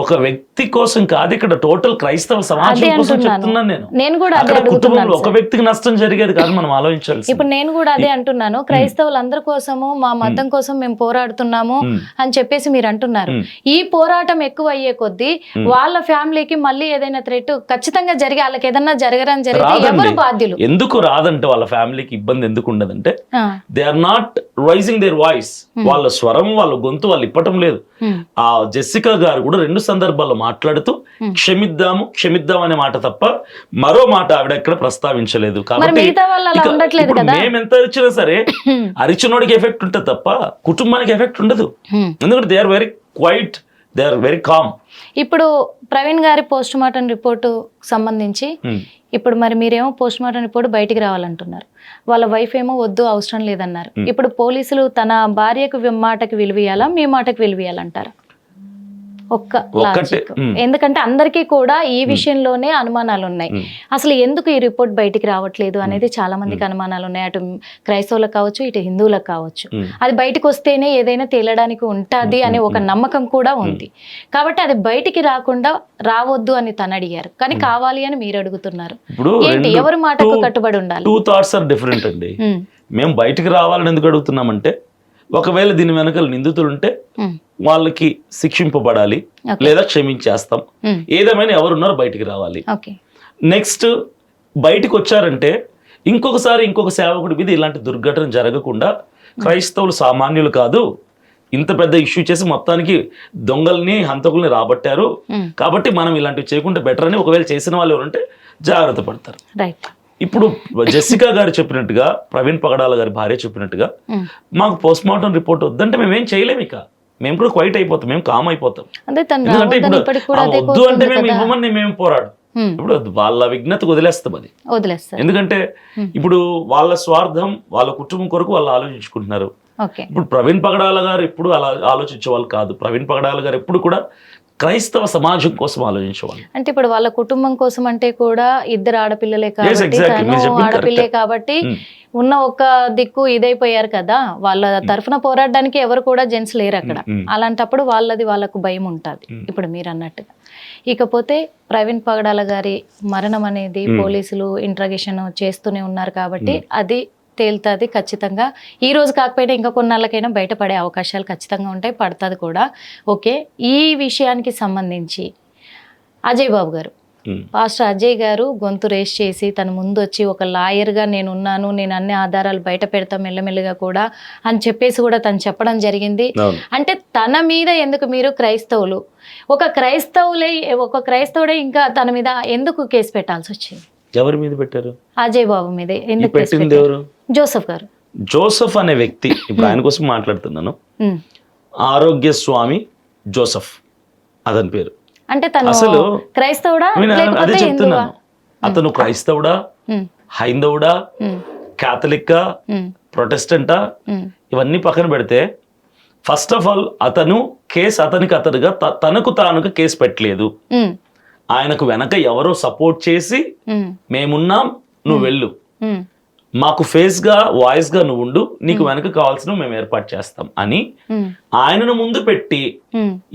ఒక వ్యక్తి కోసం కాదు, ఇక్కడ టోటల్ క్రైస్తవ సమాజం కోసం చెప్తున్నాను నేను కూడా. అక్కడ కుటుంబంలో ఒక వ్యక్తికి నష్టం జరిగేది కాదు మనం ఆలోచించాలి. ఇప్పుడు నేను కూడా అదే అంటున్నాను, క్రైస్తవులందరి కోసము మా మతం కోసం మేము పోరాడుతున్నాము అని చెప్పేసి మీరు అంటున్నారు. ఈ పోరాటం ఎక్కువ అయ్యే కొద్దీ వాళ్ళ ఫ్యామిలీకి మళ్ళీ ఏదైనా థ్రెట్ ఖచ్చితంగా జరిగి వాళ్ళకి ఏదన్నా జరగడం జరిగితే ఎవరు బాధ్యులు? ఎందుకు రాదంటే వాళ్ళ ఫ్యామిలీకి ఇబ్బంది ఎందుకు ఉండదంటే they are not raising their voice. వాళ్ళ స్వరం, వాళ్ళ గొంతు వాళ్ళు ఇప్పటం లేదు. ఆ జెస్సికా గారు కూడా 2 సందర్భాల్లో మాట్లాడుతూ క్షమిద్దాం అనే మాట తప్ప మరో మాట ఆవిడ ఎక్కడ ప్రస్తావించలేదు. కాబట్టి మేమెంత అరిచినా సరే అరిచినోడికి ఎఫెక్ట్ ఉంటుంది తప్ప కుటుంబానికి ఎఫెక్ట్ ఉండదు. ఎందుకంటే they are very quiet, they are very calm. ఇప్పుడు ప్రవీణ్ గారి పోస్ట్ మార్టం రిపోర్టు సంబంధించి ఇప్పుడు మరి మీరేమో పోస్ట్ మార్టం రిపోర్ట్ బయటికి రావాలంటున్నారు, వాళ్ళ వైఫ్ ఏమో వద్దు అవసరం లేదన్నారు. ఇప్పుడు పోలీసులు తన భార్యకు మాటకి విలువయాలా, మీ మాటకి విలువయాలంటారా? ఎందుకంటే అందరికీ కూడా ఈ విషయంలోనే అనుమానాలు ఉన్నాయి. అసలు ఎందుకు ఈ రిపోర్ట్ బయటికి రావట్లేదు అనేది చాలా మందికి అనుమానాలు ఉన్నాయి. అటు క్రైస్తవులకు కావచ్చు, ఇటు హిందువులకు కావచ్చు. అది బయటకు వస్తేనే ఏదైనా తేలడానికి ఉంటుంది అనే ఒక నమ్మకం కూడా ఉంది. కాబట్టి అది బయటికి రావద్దు అని తను అడిగారు, కానీ కావాలి అని మీరు అడుగుతున్నారు. ఏంటి, ఎవరి మాటకు కట్టుబడి ఉండాలి? 2 thoughts are different అండి. మేము బయటికి రావాలని ఎందుకు అడుగుతున్నామంటే, ఒకవేళ దీని వెనకాల నిందితులు ఉంటే వాళ్ళకి శిక్షింపబడాలి లేదా క్షమించేస్తాం. ఏదేమైనా ఎవరున్నారో బయటికి రావాలి. నెక్స్ట్ బయటికి వచ్చారంటే ఇంకొక సేవకుడి మీద ఇలాంటి దుర్ఘటన జరగకుండా క్రైస్తవులు సామాన్యులు కాదు, ఇంత పెద్ద ఇష్యూ చేసి మొత్తానికి దొంగల్ని హంతకుల్ని రాబట్టారు, కాబట్టి మనం ఇలాంటివి చేయకుండా బెటర్ అని ఒకవేళ చేసిన వాళ్ళు ఎవరంటే జాగ్రత్త పడతారు. రైట్. ఇప్పుడు జెసికా గారు చెప్పినట్టుగా, ప్రవీణ్ పగడాల గారి భార్య చెప్పినట్టుగా, మాకు పోస్ట్ మార్టం రిపోర్ట్ వద్దంటే మేమేం చేయలేము, ఇక మేము కూడా క్వైట్ అయిపోతాం, మేము కామ్ అయిపోతాం. ఎందుకంటే ఇప్పుడు వద్దు అంటే మేము ఇవ్వమని మేము పోరాడు. ఇప్పుడు వాళ్ళ విజ్ఞతకు వదిలేస్తాం, అది వదిలేస్తారు. ఎందుకంటే ఇప్పుడు వాళ్ళ స్వార్థం, వాళ్ళ కుటుంబం కొరకు వాళ్ళు ఆలోచించుకుంటున్నారు. ఇప్పుడు ప్రవీణ్ పగడాల గారు ఎప్పుడు అలా ఆలోచించే వాళ్ళు కాదు. ప్రవీణ్ పగడాల గారు ఎప్పుడు కూడా క్రైస్తవ సమాజం కోసం ఆలోచించేవాళ్ళు. అంటే ఇప్పుడు వాళ్ళ కుటుంబం కోసం అంటే కూడా ఇద్దరు ఆడపిల్లలే కాబట్టి, ఆడపిల్లే కాబట్టి ఉన్న ఒక దిక్కు ఇదైపోయారు కదా, వాళ్ళ తరఫున పోరాడడానికి ఎవరు కూడా జెంట్స్ లేరు అక్కడ. అలాంటప్పుడు వాళ్ళకు భయం ఉంటుంది, ఇప్పుడు మీరు అన్నట్టుగా. ఇకపోతే ప్రవీణ్ పగడాల గారి మరణం అనేది పోలీసులు ఇంట్రాగేషన్ చేస్తూనే ఉన్నారు కాబట్టి అది తేలుతుంది ఖచ్చితంగా. ఈ రోజు కాకపోయినా ఇంకా కొన్నాళ్ళకైనా బయటపడే అవకాశాలు ఖచ్చితంగా ఉంటాయి, పడుతుంది కూడా. ఓకే, ఈ విషయానికి సంబంధించి అజయ్ బాబు గారు, పాస్టర్ అజయ్ గారు గొంతు రేస్ చేసి తన ముందు వచ్చి ఒక లాయర్గా నేనున్నాను, నేను అన్ని ఆధారాలు బయట పెడతాం మెల్లమెల్లగా కూడా అని చెప్పేసి కూడా తను చెప్పడం జరిగింది. అంటే తన మీద ఎందుకు మీరు క్రైస్తవులు, ఒక క్రైస్తవుడే ఇంకా తన మీద ఎందుకు కేసు పెట్టాల్సి వచ్చింది? ఎవరి మీద పెట్టారు? అజయ్ బాబు మీద ఎందుకు పెట్టింది? ఎవరు? జోసెఫ్ గారు. జోసెఫ్ అనే వ్యక్తి, ఇప్పుడు ఆయన కోసం మాట్లాడుతున్నాను. ఆరోగ్య స్వామి జోసెఫ్ అతని పేరు. అంటే తను అసలు క్రైస్తవుడా? అదే చెప్తున్నాను. అతను క్రైస్తవుడా, హైందవుడా, క్యాథలిక్కా, ప్రొటెస్టెంటా, ఇవన్నీ పక్కన పెడితే ఫస్ట్ ఆఫ్ ఆల్ అతను కేసు అతనిగా తనకు తానుగా కేసు పెట్టలేదు. ఆయనకు వెనక ఎవరో సపోర్ట్ చేసి మేమున్నాం, నువ్వు వెళ్ళు, మాకు ఫేస్ గా వాయిస్ గా నువ్వు ఉండు, నీకు వెనక కావాల్సిన మేము ఏర్పాటు చేస్తాం అని ఆయనను ముందు పెట్టి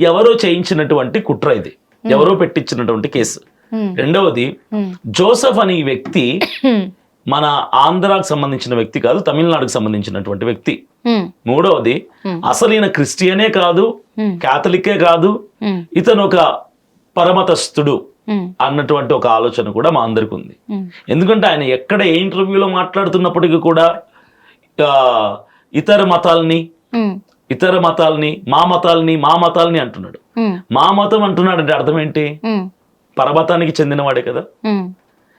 ఎవరో చేయించినటువంటి కుట్ర ఇది, ఎవరో పెట్టించినటువంటి కేసు. రెండవది, జోసెఫ్ అనే ఈ వ్యక్తి మన ఆంధ్రాకు సంబంధించిన వ్యక్తి కాదు, తమిళనాడుకు సంబంధించినటువంటి వ్యక్తి. మూడవది, అసలు ఈయన క్రిస్టియనే కాదు, క్యాథలికే కాదు, ఇతను ఒక పరమతస్థుడు అన్నటువంటి ఒక ఆలోచన కూడా మా అందరికి ఉంది. ఎందుకంటే ఆయన ఎక్కడ ఏ ఇంటర్వ్యూలో మాట్లాడుతున్నప్పటికీ కూడా ఇతర మతాల్ని మా మతాల్ని అంటున్నాడు. మా మతం అంటున్నాడు అంటే అర్థం ఏంటి? పరమతానికి చెందినవాడే కదా.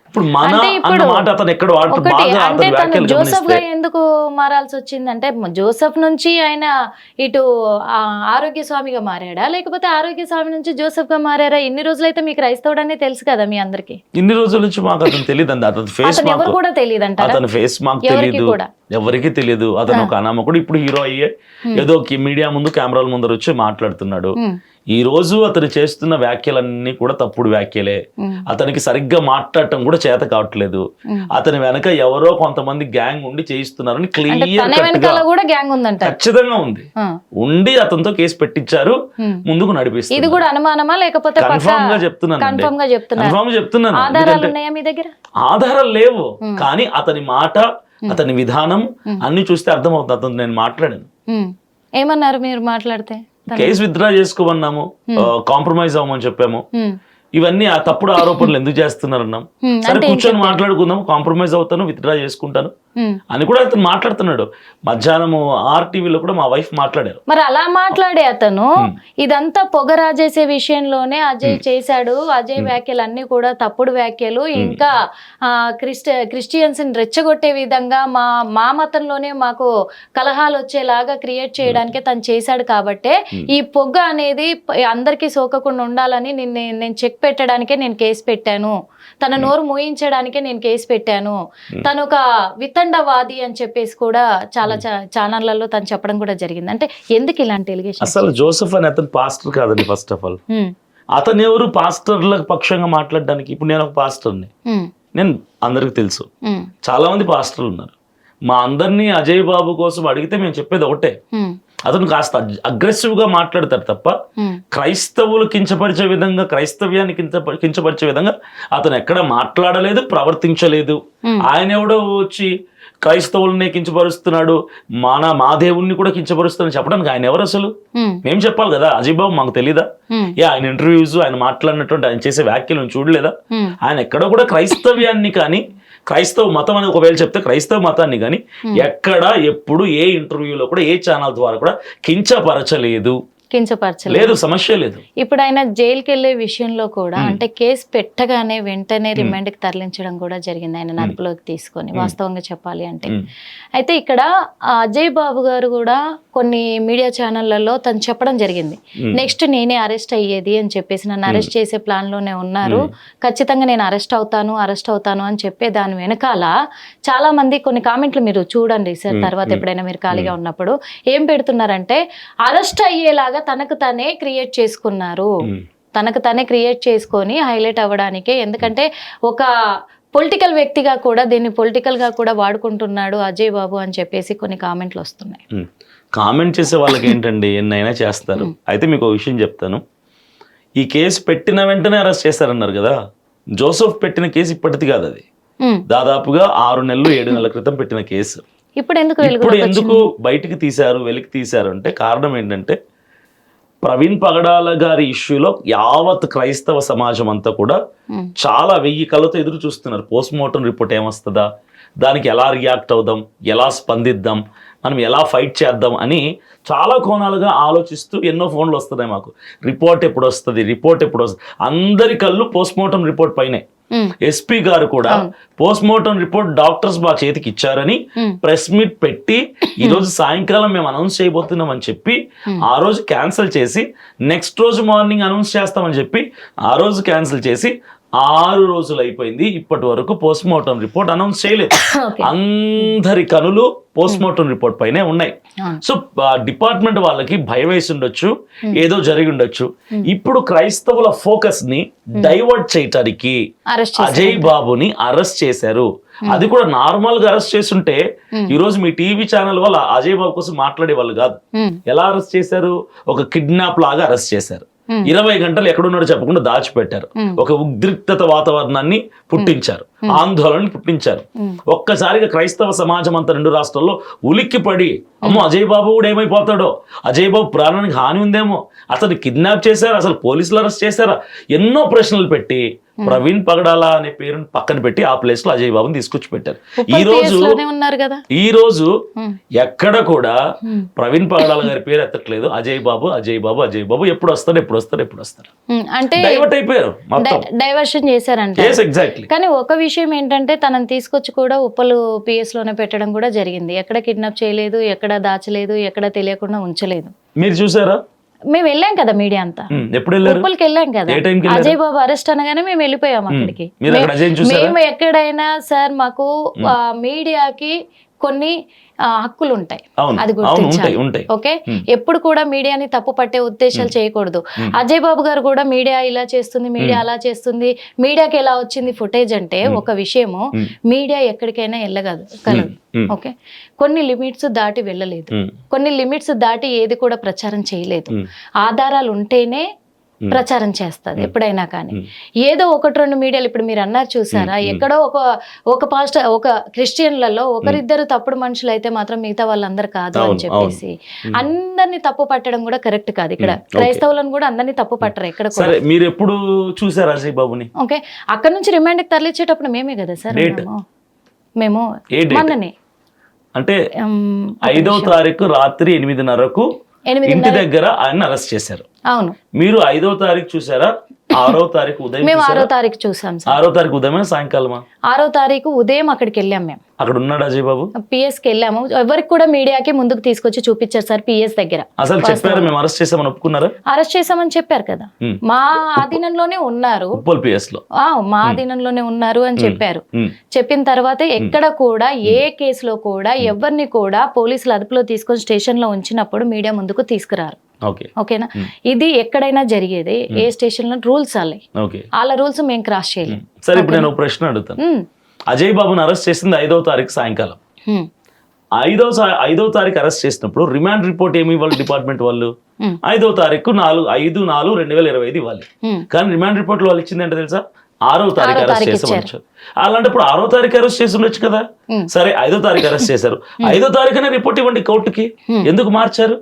ఇప్పుడు మన అన్న మాట అతను ఎక్కడ వాడుతున్నాడు. జోసెఫ్ గా ఎందుకు మారాల్సి వచ్చింది అంటే, జోసెఫ్ నుంచి ఆయన ఇటు ఆరోగ్య స్వామిగా మారాడా, లేకపోతే ఆరోగ్య స్వామి నుంచి జోసెఫ్ గా మారారా? ఇన్ని రోజులైతే మీకు క్రైస్తవుడనే తెలుసు కదా మీ అందరికి. ఇన్ని రోజుల నుంచి మాకు అతను తెలియదు అండి. అతని ఫేస్ ఎవరు కూడా తెలియదు అంటారా? అతని ఫేస్ మాకు తెలియదు, ఎవరికి తెలియదు. అతను ఒక అనామకుడు, ఇప్పుడు హీరో అయ్యే ఏదో మీడియా ముందు కెమెరాల ముందర వచ్చి మాట్లాడుతున్నాడు. ఈ రోజు అతను చేస్తున్న వ్యాఖ్యలన్నీ కూడా తప్పుడు వ్యాఖ్యలే. అతనికి సరిగ్గా మాట్లాడటం కూడా చేత కావట్లేదు. అతని వెనక ఎవరో కొంతమంది గ్యాంగ్ ఉండి చేయిస్తున్నారని ఖచ్చితంగా ఉండి అతనితో కేసు పెట్టించారు, ముందుకు నడిపిస్తారు. ఇది కూడా అనుమానమా లేకపోతే కన్ఫర్మ్ గా చెప్తున్నాను. ఆధారాలు లేవు, కానీ అతని మాట, అతని విధానం అన్ని చూస్తే అర్థమవుతుంది. అతను నేను మాట్లాడాను. ఏమన్నారు మీరు మాట్లాడితే? కేసు విత్డ్రా చేసుకోమన్నాము, కాంప్రమైజ్ అవ్వమని చెప్పాము. ఇవన్నీ ఆ తప్పుడు ఆరోపణలు ఎందుకు చేస్తున్నారన్నాం. సరే కూర్చొని మాట్లాడుకుందాం, కాంప్రమైజ్ అవుతాను, విత్డ్రా చేసుకుంటాను అని కూడా అతను మాట్లాడుతున్నాడు. మధ్యాహ్నం ఆర్టీవీలో కూడా మా వైఫ్ మాట్లాడారు. మరి అలా మాట్లాడే అతను ఇదంతా పొగ రాజేసే విషయంలోనే అజయ్ చేశాడు. అజయ్ వ్యాఖ్యలు అన్ని కూడా తప్పుడు వ్యాఖ్యలు, ఇంకా క్రిస్టియన్స్ ని రెచ్చగొట్టే విధంగా మా మతంలోనే మాకు కలహాలు వచ్చేలాగా క్రియేట్ చేయడానికే తను చేశాడు. కాబట్టే ఈ పొగ అనేది అందరికీ సోకకుండా ఉండాలని నేను చెక్ పెట్టడానికే నేను కేసు పెట్టాను, తన నోరు మూయించడానికే నేను కేసు పెట్టాను, తను ఒక వితండవాది అని చెప్పేసి కూడా చాలా ఛానళ్లలో తను చెప్పడం కూడా జరిగింది. అంటే ఎందుకు ఇలాంటి ఎలిగేషన్? అసలు జోసెఫ్ అని అతను పాస్టర్ కాదండి. ఫస్ట్ ఆఫ్ ఆల్ అతను ఎవరు పాస్టర్ల పక్షంగా మాట్లాడడానికి? ఇప్పుడు నేను ఒక పాస్టర్ని, నేను అందరికి తెలుసు, చాలా మంది పాస్టర్లు ఉన్నారు. మా అందరినీ అజయ్ బాబు కోసం అడిగితే మేము చెప్పేది ఒకటే, అతను కాస్త అగ్రెసివ్ గా మాట్లాడతాడు తప్ప క్రైస్తవులు కించపరిచే విధంగా, క్రైస్తవ్యాన్ని కించపరిచే విధంగా అతను ఎక్కడ మాట్లాడలేదు, ప్రవర్తించలేదు. ఆయన ఎవడో వచ్చి క్రైస్తవుల్ని కించపరుస్తున్నాడు, మా దేవుణ్ణి కూడా కించపరుస్తున్నాడు చెప్పడానికి ఆయన ఎవరు అసలు? మేము చెప్పాలి కదా. అజయ్ బాబు మాకు తెలీదా? ఆయన ఇంటర్వ్యూస్, ఆయన మాట్లాడినటువంటి, ఆయన చేసే వ్యాఖ్యలను చూడలేదా? ఆయన ఎక్కడో కూడా క్రైస్తవ్యాన్ని కానీ క్రైస్తవ మతం అని ఒకవేళ చెప్తే క్రైస్తవ మతాన్ని కానీ ఎక్కడ ఎప్పుడు ఏ ఇంటర్వ్యూలో కూడా ఏ ఛానల్ ద్వారా కూడా కించపరచలేదు, కించపరచలేదు, లేదు, సమస్య లేదు. ఇప్పుడు ఆయన జైలుకి వెళ్ళే విషయంలో కూడా అంటే కేసు పెట్టగానే వెంటనే రిమాండ్కి తరలించడం కూడా జరిగింది ఆయన అదుపులోకి తీసుకొని, వాస్తవంగా చెప్పాలి అంటే. అయితే ఇక్కడ అజయ్ బాబు గారు కూడా కొన్ని మీడియా ఛానళ్లలో తను చెప్పడం జరిగింది, నెక్స్ట్ నేనే అరెస్ట్ అయ్యేది అని చెప్పేసి, నన్ను అరెస్ట్ చేసే ప్లాన్ లోనే ఉన్నారు, ఖచ్చితంగా నేను అరెస్ట్ అవుతాను అని చెప్పే దాని వెనకాల చాలా మంది కొన్ని కామెంట్లు మీరు చూడండి సార్ తర్వాత ఎప్పుడైనా మీరు ఖాళీగా ఉన్నప్పుడు ఏం పెడుతున్నారంటే, అరెస్ట్ అయ్యేలాగా తనకు తనే క్రియేట్ చేసుకున్నారు, తనకు తనే క్రియేట్ చేసుకొని హైలైట్ అవ్వడానికే, ఎందుకంటే ఒక పొలిటికల్ వ్యక్తిగా కూడా దీన్ని పొలిటికల్ గా కూడా వాడుకుంటున్నాడు అజయ్ బాబు అని చెప్పేసి కొన్ని కామెంట్లు వస్తున్నాయి. కామెంట్ చేసే వాళ్ళకి ఏంటండి ఎన్నైనా చేస్తారు. అయితే మీకు ఒక విషయం చెప్తాను, ఈ కేసు పెట్టిన వెంటనే అరెస్ట్ చేశారన్నారు కదా, జోసెఫ్ పెట్టిన కేసు ఇప్పటిది కాదు, అది దాదాపుగా 6 నెలలు 7 నెలల క్రితం పెట్టిన కేసు. ఇప్పుడు ఎందుకు బయటికి తీశారు, వెలికి తీశారు అంటే కారణం ఏంటంటే, ప్రవీణ్ పగడాల గారి ఇష్యూలో యావత్ క్రైస్తవ సమాజం అంతా కూడా చాలా 1000 కళ్ళతో ఎదురు చూస్తున్నారు. పోస్ట్ మార్టం రిపోర్ట్ ఏమొస్తుందా, దానికి ఎలా రియాక్ట్ అవుదాం, ఎలా స్పందిద్దాం, మనం ఎలా ఫైట్ చేద్దాం అని చాలా కోణాలుగా ఆలోచిస్తూ ఎన్నో ఫోన్లు వస్తున్నాయి మాకు, రిపోర్ట్ ఎప్పుడు వస్తుంది. అందరి కళ్ళు పోస్ట్ మార్టం రిపోర్ట్ పైనే. ఎస్పీ గారు కూడా పోస్ట్ మార్టం రిపోర్ట్ డాక్టర్స్ మా చేతికి ఇచ్చారని ప్రెస్ మీట్ పెట్టి ఈ రోజు సాయంకాలం మేము అనౌన్స్ చేయబోతున్నాం అని చెప్పి ఆ రోజు క్యాన్సిల్ చేసి నెక్స్ట్ రోజు మార్నింగ్ అనౌన్స్ చేస్తామని చెప్పి ఆ రోజు క్యాన్సిల్ చేసి 6 రోజులు అయిపోయింది, ఇప్పటి వరకు పోస్ట్ మార్టం రిపోర్ట్ అనౌన్స్ చేయలేదు. అందరి కనులు పోస్ట్ మార్టం రిపోర్ట్ పైనే ఉన్నాయి. సో డిపార్ట్మెంట్ వాళ్ళకి భయం వేసి ఉండొచ్చు, ఏదో జరిగి ఉండొచ్చు. ఇప్పుడు క్రైస్తవుల ఫోకస్ ని డైవర్ట్ చేయటానికి అజయ్ బాబుని అరెస్ట్ చేశారు. అది కూడా నార్మల్ గా అరెస్ట్ చేస్తుంటే ఈ రోజు మీ టీవీ ఛానల్ వాళ్ళు అజయ్ బాబు కోసం మాట్లాడే వాళ్ళు కాదు. ఎలా అరెస్ట్ చేశారు, ఒక కిడ్నాప్ లాగా అరెస్ట్ చేశారు. 20 గంటలు ఎక్కడున్నాడో చెప్పకుండా దాచిపెట్టారు. ఒక ఉద్రిక్తత వాతావరణాన్ని పుట్టించారు, ఆందోళన పుట్టించారు. ఒక్కసారిగా క్రైస్తవ సమాజం అంతా 2 రాష్ట్రాల్లో ఉలిక్కిపడి, అమ్మో అజయ్ బాబు కూడా ఏమైపోతాడో, అజయ్ బాబు ప్రాణానికి హాని ఉందేమో, అతను కిడ్నాప్ చేశారా, అసలు పోలీసులు అరెస్ట్ చేశారా, ఎన్నో ప్రశ్నలు పెట్టి ప్రవీణ్ పగడాల అనే పేరుని పక్కన పెట్టి ఆ ప్లేస్ లో అజయ్ బాబుని తీసుకొచ్చి పెట్టారు. ఈ రోజు ఎక్కడ కూడా ప్రవీణ్ పగడాల గారి పేరు ఎత్తట్లేదు, అజయ్ బాబు ఎప్పుడు వస్తారు అంటే డైవర్ట్ అయిపోయారు, డైవర్షన్ చేశారంటే. ఎగ్జాక్ట్లీ. కానీ ఒక విషయం ఏంటంటే, తనని తీసుకొచ్చి కూడా ఉప్పలు పిఎస్ లోనే పెట్టడం కూడా జరిగింది. ఎక్కడ కిడ్నాప్ చేయలేదు, ఎక్కడ దాచలేదు, ఎక్కడ తెలియకుండా ఉంచలేదు. మీరు చూసారా? మేము వెళ్ళాం కదా మీడియా అంతా, ఉప్పల్కి వెళ్ళాం కదా, అజయ్ బాబు అరెస్ట్ అనగానే మేము వెళ్ళిపోయాం అక్కడికి. మేము ఎక్కడైనా సార్ మాకు మీడియాకి కొన్ని హక్కులు ఉంటాయి, అది గుర్తించాలి. ఓకే, ఎప్పుడు కూడా మీడియాని తప్పు పట్టే ఉద్దేశాలు చేయకూడదు. అజయ్ బాబు గారు కూడా మీడియా ఇలా చేస్తుంది, మీడియా అలా చేస్తుంది, మీడియాకి ఎలా వచ్చింది ఫుటేజ్ అంటే ఒక విషయము, మీడియా ఎక్కడికైనా వెళ్ళగలదు. ఓకే, కొన్ని లిమిట్స్ దాటి వెళ్ళలేదు, కొన్ని లిమిట్స్ దాటి ఏది కూడా ప్రచారం చేయలేదు. ఆధారాలు ఉంటేనే ప్రచారం చేస్తుంది ఎప్పుడైనా. కానీ ఏదో 1-2 మీడియాలు, ఇప్పుడు మీరు అన్నారు చూసారా, ఎక్కడో ఒక పాస్టర్, ఒక క్రిస్టియన్లలో ఒకరిద్దరు తప్పుడు మనుషులు అయితే మాత్రం మిగతా వాళ్ళందరూ కాదు అని చెప్పేసి అందరినీ తప్పు పట్టడం కూడా కరెక్ట్ కాదు. ఇక్కడ క్రైస్తవులను కూడా అందరినీ తప్పు పట్టరు ఎక్కడ కూడా. మీరు ఎప్పుడు చూసారు అజయ్ బాబుని? ఓకే, అక్కడ నుంచి రిమాండ్కి తరలించేటప్పుడు మేమే కదా సార్, మేము మొన్ననే అంటే 5వ తారీఖు రాత్రి 8:30కు ఇంటి దగ్గర ఆయన అరెస్ట్ చేశారు. అవును, మీరు 5వ తారీఖు చూసారా, 6వ తారీఖు ఉదయం? మేము 6వ తారీఖు చూసాం. 6వ తారీఖు ఉదయమే సాయంకాలమా? 6వ తారీఖు ఉదయం అక్కడికి వెళ్ళాం మేము. అక్కడ ఉన్నాడు అజయ్ బాబు? పిఎస్ కి వెళ్ళాము, ఎవరికి కూడా మీడియాకి ముందుకు తీసుకొచ్చి చూపించారు సార్ పిఎస్ దగ్గర. అసలు చెప్పారు మేము అరెస్ట్ చేసామని ఒప్పుకున్నారా? అరెస్ట్ చేసామని చెప్పారు కదా, మా ఆధీనంలోనే ఉన్నారు, పిఎస్ లో మా ఆధీనంలోనే ఉన్నారు అని చెప్పారు. చెప్పిన తర్వాత ఎక్కడ కూడా ఏ కేసులో కూడా ఎవరిని కూడా పోలీసులు అదుపులో తీసుకొని స్టేషన్ లో ఉంచినప్పుడు మీడియా ముందుకు తీసుకురారు. ఓకేనా, ఇది ఎక్కడైనా జరిగేది. ఏ స్టేషన్ లో రూల్స్ వాళ్ళ రూల్స్ మేము క్రాస్ చేయలేం. సరే, ఇప్పుడు నేను ప్రశ్న అడుగుతాను. అజయ్ బాబుని అరెస్ట్ చేసింది 5వ తారీఖు సాయంకాలం. 5వ తారీఖు అరెస్ట్ చేసినప్పుడు రిమాండ్ రిపోర్ట్ ఏమి ఇవ్వాలి డిపార్ట్మెంట్ వాళ్ళు? 5వ తారీఖు 5/4/2025 ఇవ్వాలి. కానీ రిమాండ్ రిపోర్ట్ వాళ్ళు ఇచ్చింది ఏంటో తెలుసా? 6వ తారీఖు అరెస్ట్ చేసామని. అలాంటప్పుడు 6వ తారీఖు అరెస్ట్ చేసి ఉండొచ్చు కదా. సరే 5వ తారీఖు అరెస్ట్ చేశారు, 5వ తారీఖునే రిపోర్ట్ ఇవ్వండి కోర్టుకి. ఎందుకు మార్చారు?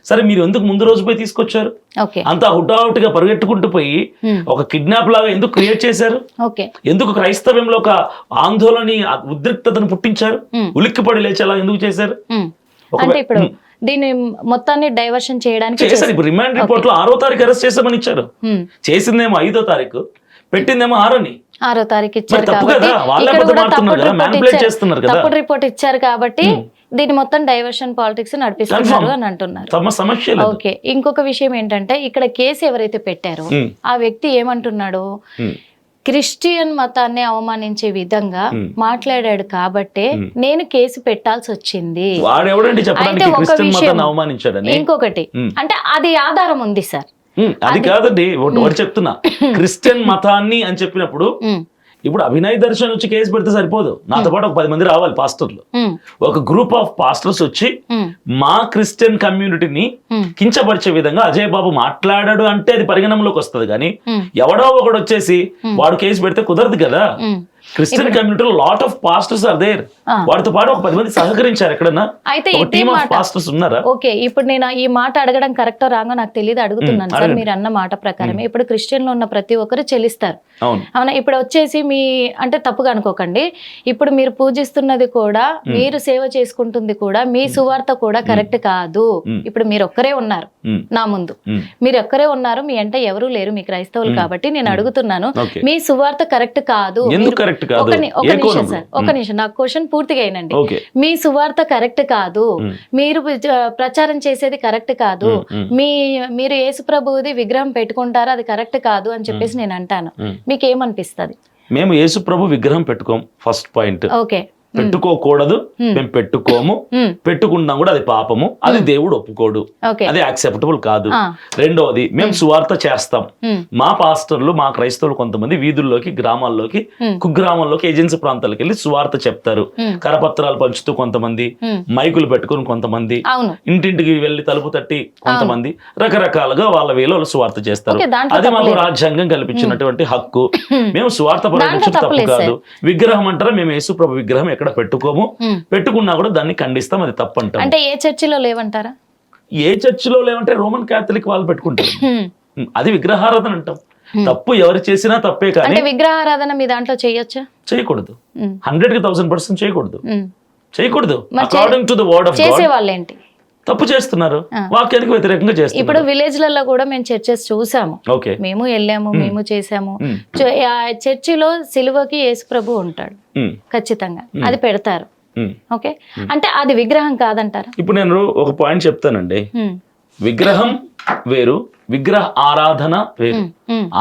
సరే మీరు ఎందుకు ముందు రోజు పోయి తీసుకొచ్చారు? అంత హుటాహుటిగా పరిగెట్టుకుంటూ పోయి ఒక కిడ్నాప్ లాగా ఎందుకు క్రియేట్ చేశారు? ఎందుకు క్రైస్తవ్యంలో ఒక ఆందోళన ఉద్రిక్తతను పుట్టించారు? ఉలిక్కిపడి లేచేలా ఎందుకు చేశారు? అంటే ఇప్పుడు దీన్ని మొత్తాన్ని డైవర్షన్ చేయడానికి చేశారు. ఇప్పుడు రిమాండ్ రిపోర్ట్ లో 6వ తారీఖు అరెస్ట్ చేసామని ఇచ్చారు. చేసిందేమో 5వ తారీఖు, పెట్టిందేమో 6ని. 6వ తారీఖు ఇచ్చారు తప్పు కదా, వాళ్ళే మాట్లాడుతున్నారు కదా, మ్యానిపులేట్ చేస్తున్నారు కదా. తప్పుడు రిపోర్ట్ ఇచ్చారు కాబట్టి దీని మొత్తం డైవర్షన్ పాలిటిక్స్ నడిపిస్తున్నారు అని అంటున్నారు. సమస్య. ఓకే, ఇంకొక విషయం ఏంటంటే ఇక్కడ కేసు ఎవరైతే పెట్టారో ఆ వ్యక్తి ఏమంటున్నాడు, క్రిస్టియన్ మతాన్ని అవమానించే విధంగా మాట్లాడాడు కాబట్టే నేను కేసు పెట్టాల్సి వచ్చింది. అయితే ఒక విషయం ఇంకొకటి అంటే అది ఆధారం ఉంది సార్. అది కాదండి, ఒకటి చెప్తున్నా, క్రిస్టియన్ మతాన్ని అని చెప్పినప్పుడు ఇప్పుడు అభినయ్ దర్శన్ వచ్చి కేసు పెడితే సరిపోదు, నాతో పాటు ఒక 10 మంది రావాలి పాస్టర్లు. ఒక గ్రూప్ ఆఫ్ పాస్టర్స్ వచ్చి మా క్రిస్టియన్ కమ్యూనిటీని కించపరిచే విధంగా అజయ్ బాబు మాట్లాడాడు అంటే అది పరిగణనలోకి వస్తుంది. కానీ ఎవడో ఒకడు వచ్చేసి వాడు కేసు పెడితే కుదరదు కదా. క్రిస్టియన్ కమ్యూనిటీలో lot of pastors are there. వాడితో పాటు ఒక 10 మంది సహకరించారు ఎక్కడన్నా. అయితే టీమ్ ఆఫ్ పాస్టర్స్ ఉన్నారా? ఓకే, ఇప్పుడు నేను ఈ మాట అడగడం కరెక్టో రాంగో నాకు తెలియదు, అడుగుతున్నాను సార్. మీరు అన్న మాట ప్రకారమే ఇప్పుడు క్రిస్టియన్ లో ఉన్న ప్రతి ఒక్కరు చెల్లిస్తారు అవునా. ఇప్పుడు వచ్చేసి మీ అంటే తప్పుగా అనుకోకండి, ఇప్పుడు మీరు పూజిస్తున్నది కూడా, మీరు సేవ చేసుకుంటుంది కూడా, మీ సువార్త కూడా కరెక్ట్ కాదు. ఇప్పుడు మీరు ఒక్కరే ఉన్నారు నా ముందు, మీరు ఒక్కరే ఉన్నారు, మీ అంటే ఎవరు లేరు, మీ క్రైస్తవులు కాబట్టి నేను అడుగుతున్నాను, మీ సువార్త కరెక్ట్ కాదు. ఒక నిమిషం సార్, ఒక నిమిషం, నాకు క్వశ్చన్ పూర్తిగా అయినండి. మీ సువార్త కరెక్ట్ కాదు, మీరు ప్రచారం చేసేది కరెక్ట్ కాదు, మీరు యేసు ప్రభువుది విగ్రహం పెట్టుకుంటారు, అది కరెక్ట్ కాదు అని చెప్పేసి నేను అంటాను. మీకు ఏమనిపిస్తుంది? మేము యేసు ప్రభు విగ్రహం పెట్టుకోం, ఫస్ట్ పాయింట్. ఓకే, పెట్టుకోకూడదు, మేము పెట్టుకోము, పెట్టుకున్నాం కూడా అది పాపము, అది దేవుడు ఒప్పుకోడు, అది యాక్సెప్టబుల్ కాదు. రెండవది, మేము సువార్త చేస్తాం. మా పాస్టర్లు, మా క్రైస్తవులు కొంతమంది వీధుల్లోకి, గ్రామాల్లోకి, కుగ్రామాల్లోకి, ఏజెన్సీ ప్రాంతాలకు వెళ్ళి సువార్త చెప్తారు. కరపత్రాలు పంచుతూ కొంతమంది, మైకులు పెట్టుకుని కొంతమంది, ఇంటింటికి వెళ్లి తలుపు తట్టి కొంతమంది, రకరకాలుగా వాళ్ళ వేలో సువార్త చేస్తారు. అది మాకు రాజ్యాంగం కల్పించినటువంటి హక్కు. మేము సువార్త ప్రకటించడం తప్పు కాదు. విగ్రహం అంటారా, మేము యేసు ప్రభు విగ్రహం ఎక్కడ పెట్టుకోము, పెట్టుకున్నా కూడా దాన్ని ఖండిస్తాం, అది తప్పు అంటాం. అంటే ఏ చర్చిలో లేవంటారా? ఏ చర్చిలో లేవంటే రోమన్ క్యాథలిక్ వాళ్ళు పెట్టుకుంటారు, అది విగ్రహారాధన అంటాం. తప్పు ఎవరు చేసినా తప్పే, కానీ విగ్రహారాధన మీ దాంట్లో చేయొచ్చా? చేయకూడదు, 100% చేయకూడదు, చేయకూడదు. According to the word of God చేసే వాళ్ళు ఏంటి తప్పు చేస్తున్నారు, వాక్యానికి వ్యతిరేకంగా చేస్తున్నారు. ఇప్పుడు విలేజ్లలో కూడా మేము చర్చెస్ చూసాము, మేము వెళ్ళాము, మేము చేసాము. చర్చిలో సిలువకి యేసు ప్రభు ఉంటాడు ఖచ్చితంగా, అది పెడతారు. ఓకే, అంటే అది విగ్రహం కాదంటారా? ఇప్పుడు నేను ఒక పాయింట్ చెప్తానండి, విగ్రహం వేరు, విగ్రహ ఆరాధన వేరు.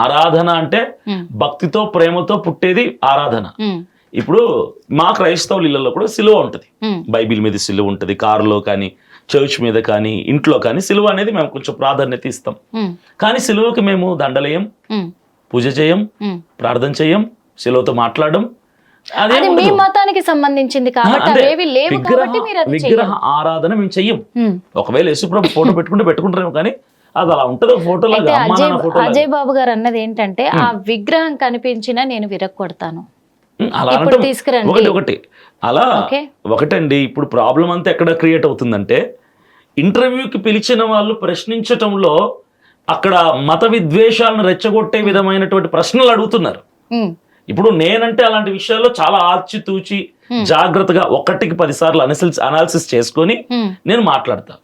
ఆరాధన అంటే భక్తితో ప్రేమతో పుట్టేది ఆరాధన. ఇప్పుడు మా క్రైస్తవుల ఇళ్లలో కూడా సిలువ ఉంటది, బైబిల్ మీద సిలువ ఉంటది, కారులో కానీ, చర్చ్ మీద కానీ, ఇంట్లో కానీ సిలువ అనేది మేము కొంచెం ప్రాధాన్యత ఇస్తాం. కానీ సిలువకి మేము దండలేయం, పూజ చేయం, ప్రార్థన చేయం, సిలువతో మాట్లాడడం. అదే మీ మతానికి సంబంధించింది కాబట్టి విగ్రహ ఆరాధన మేము చెయ్యం. ఒకవేళ యేసుప్రభు ఫోటో పెట్టుకుంటారేమో, కానీ అది అలా ఉంటది ఫోటో లాగా. అజయ్ బాబు గారు అన్నది ఏంటంటే, ఆ విగ్రహం కనిపించినా నేను విరక్కొడతాను. అలా ఒకటి అలా ఒకటండి. ఇప్పుడు ప్రాబ్లం అంతా ఎక్కడ క్రియేట్ అవుతుందంటే, ఇంటర్వ్యూకి పిలిచిన వాళ్ళు ప్రశ్నించటంలో అక్కడ మత విద్వేషాలను రెచ్చగొట్టే విధమైనటువంటి ప్రశ్నలు అడుగుతున్నారు. ఇప్పుడు నేనంటే అలాంటి విషయాల్లో చాలా ఆచితూచి జాగ్రత్తగా 1కి 10 సార్లు అనాలిసిస్ చేసుకొని నేను మాట్లాడతా.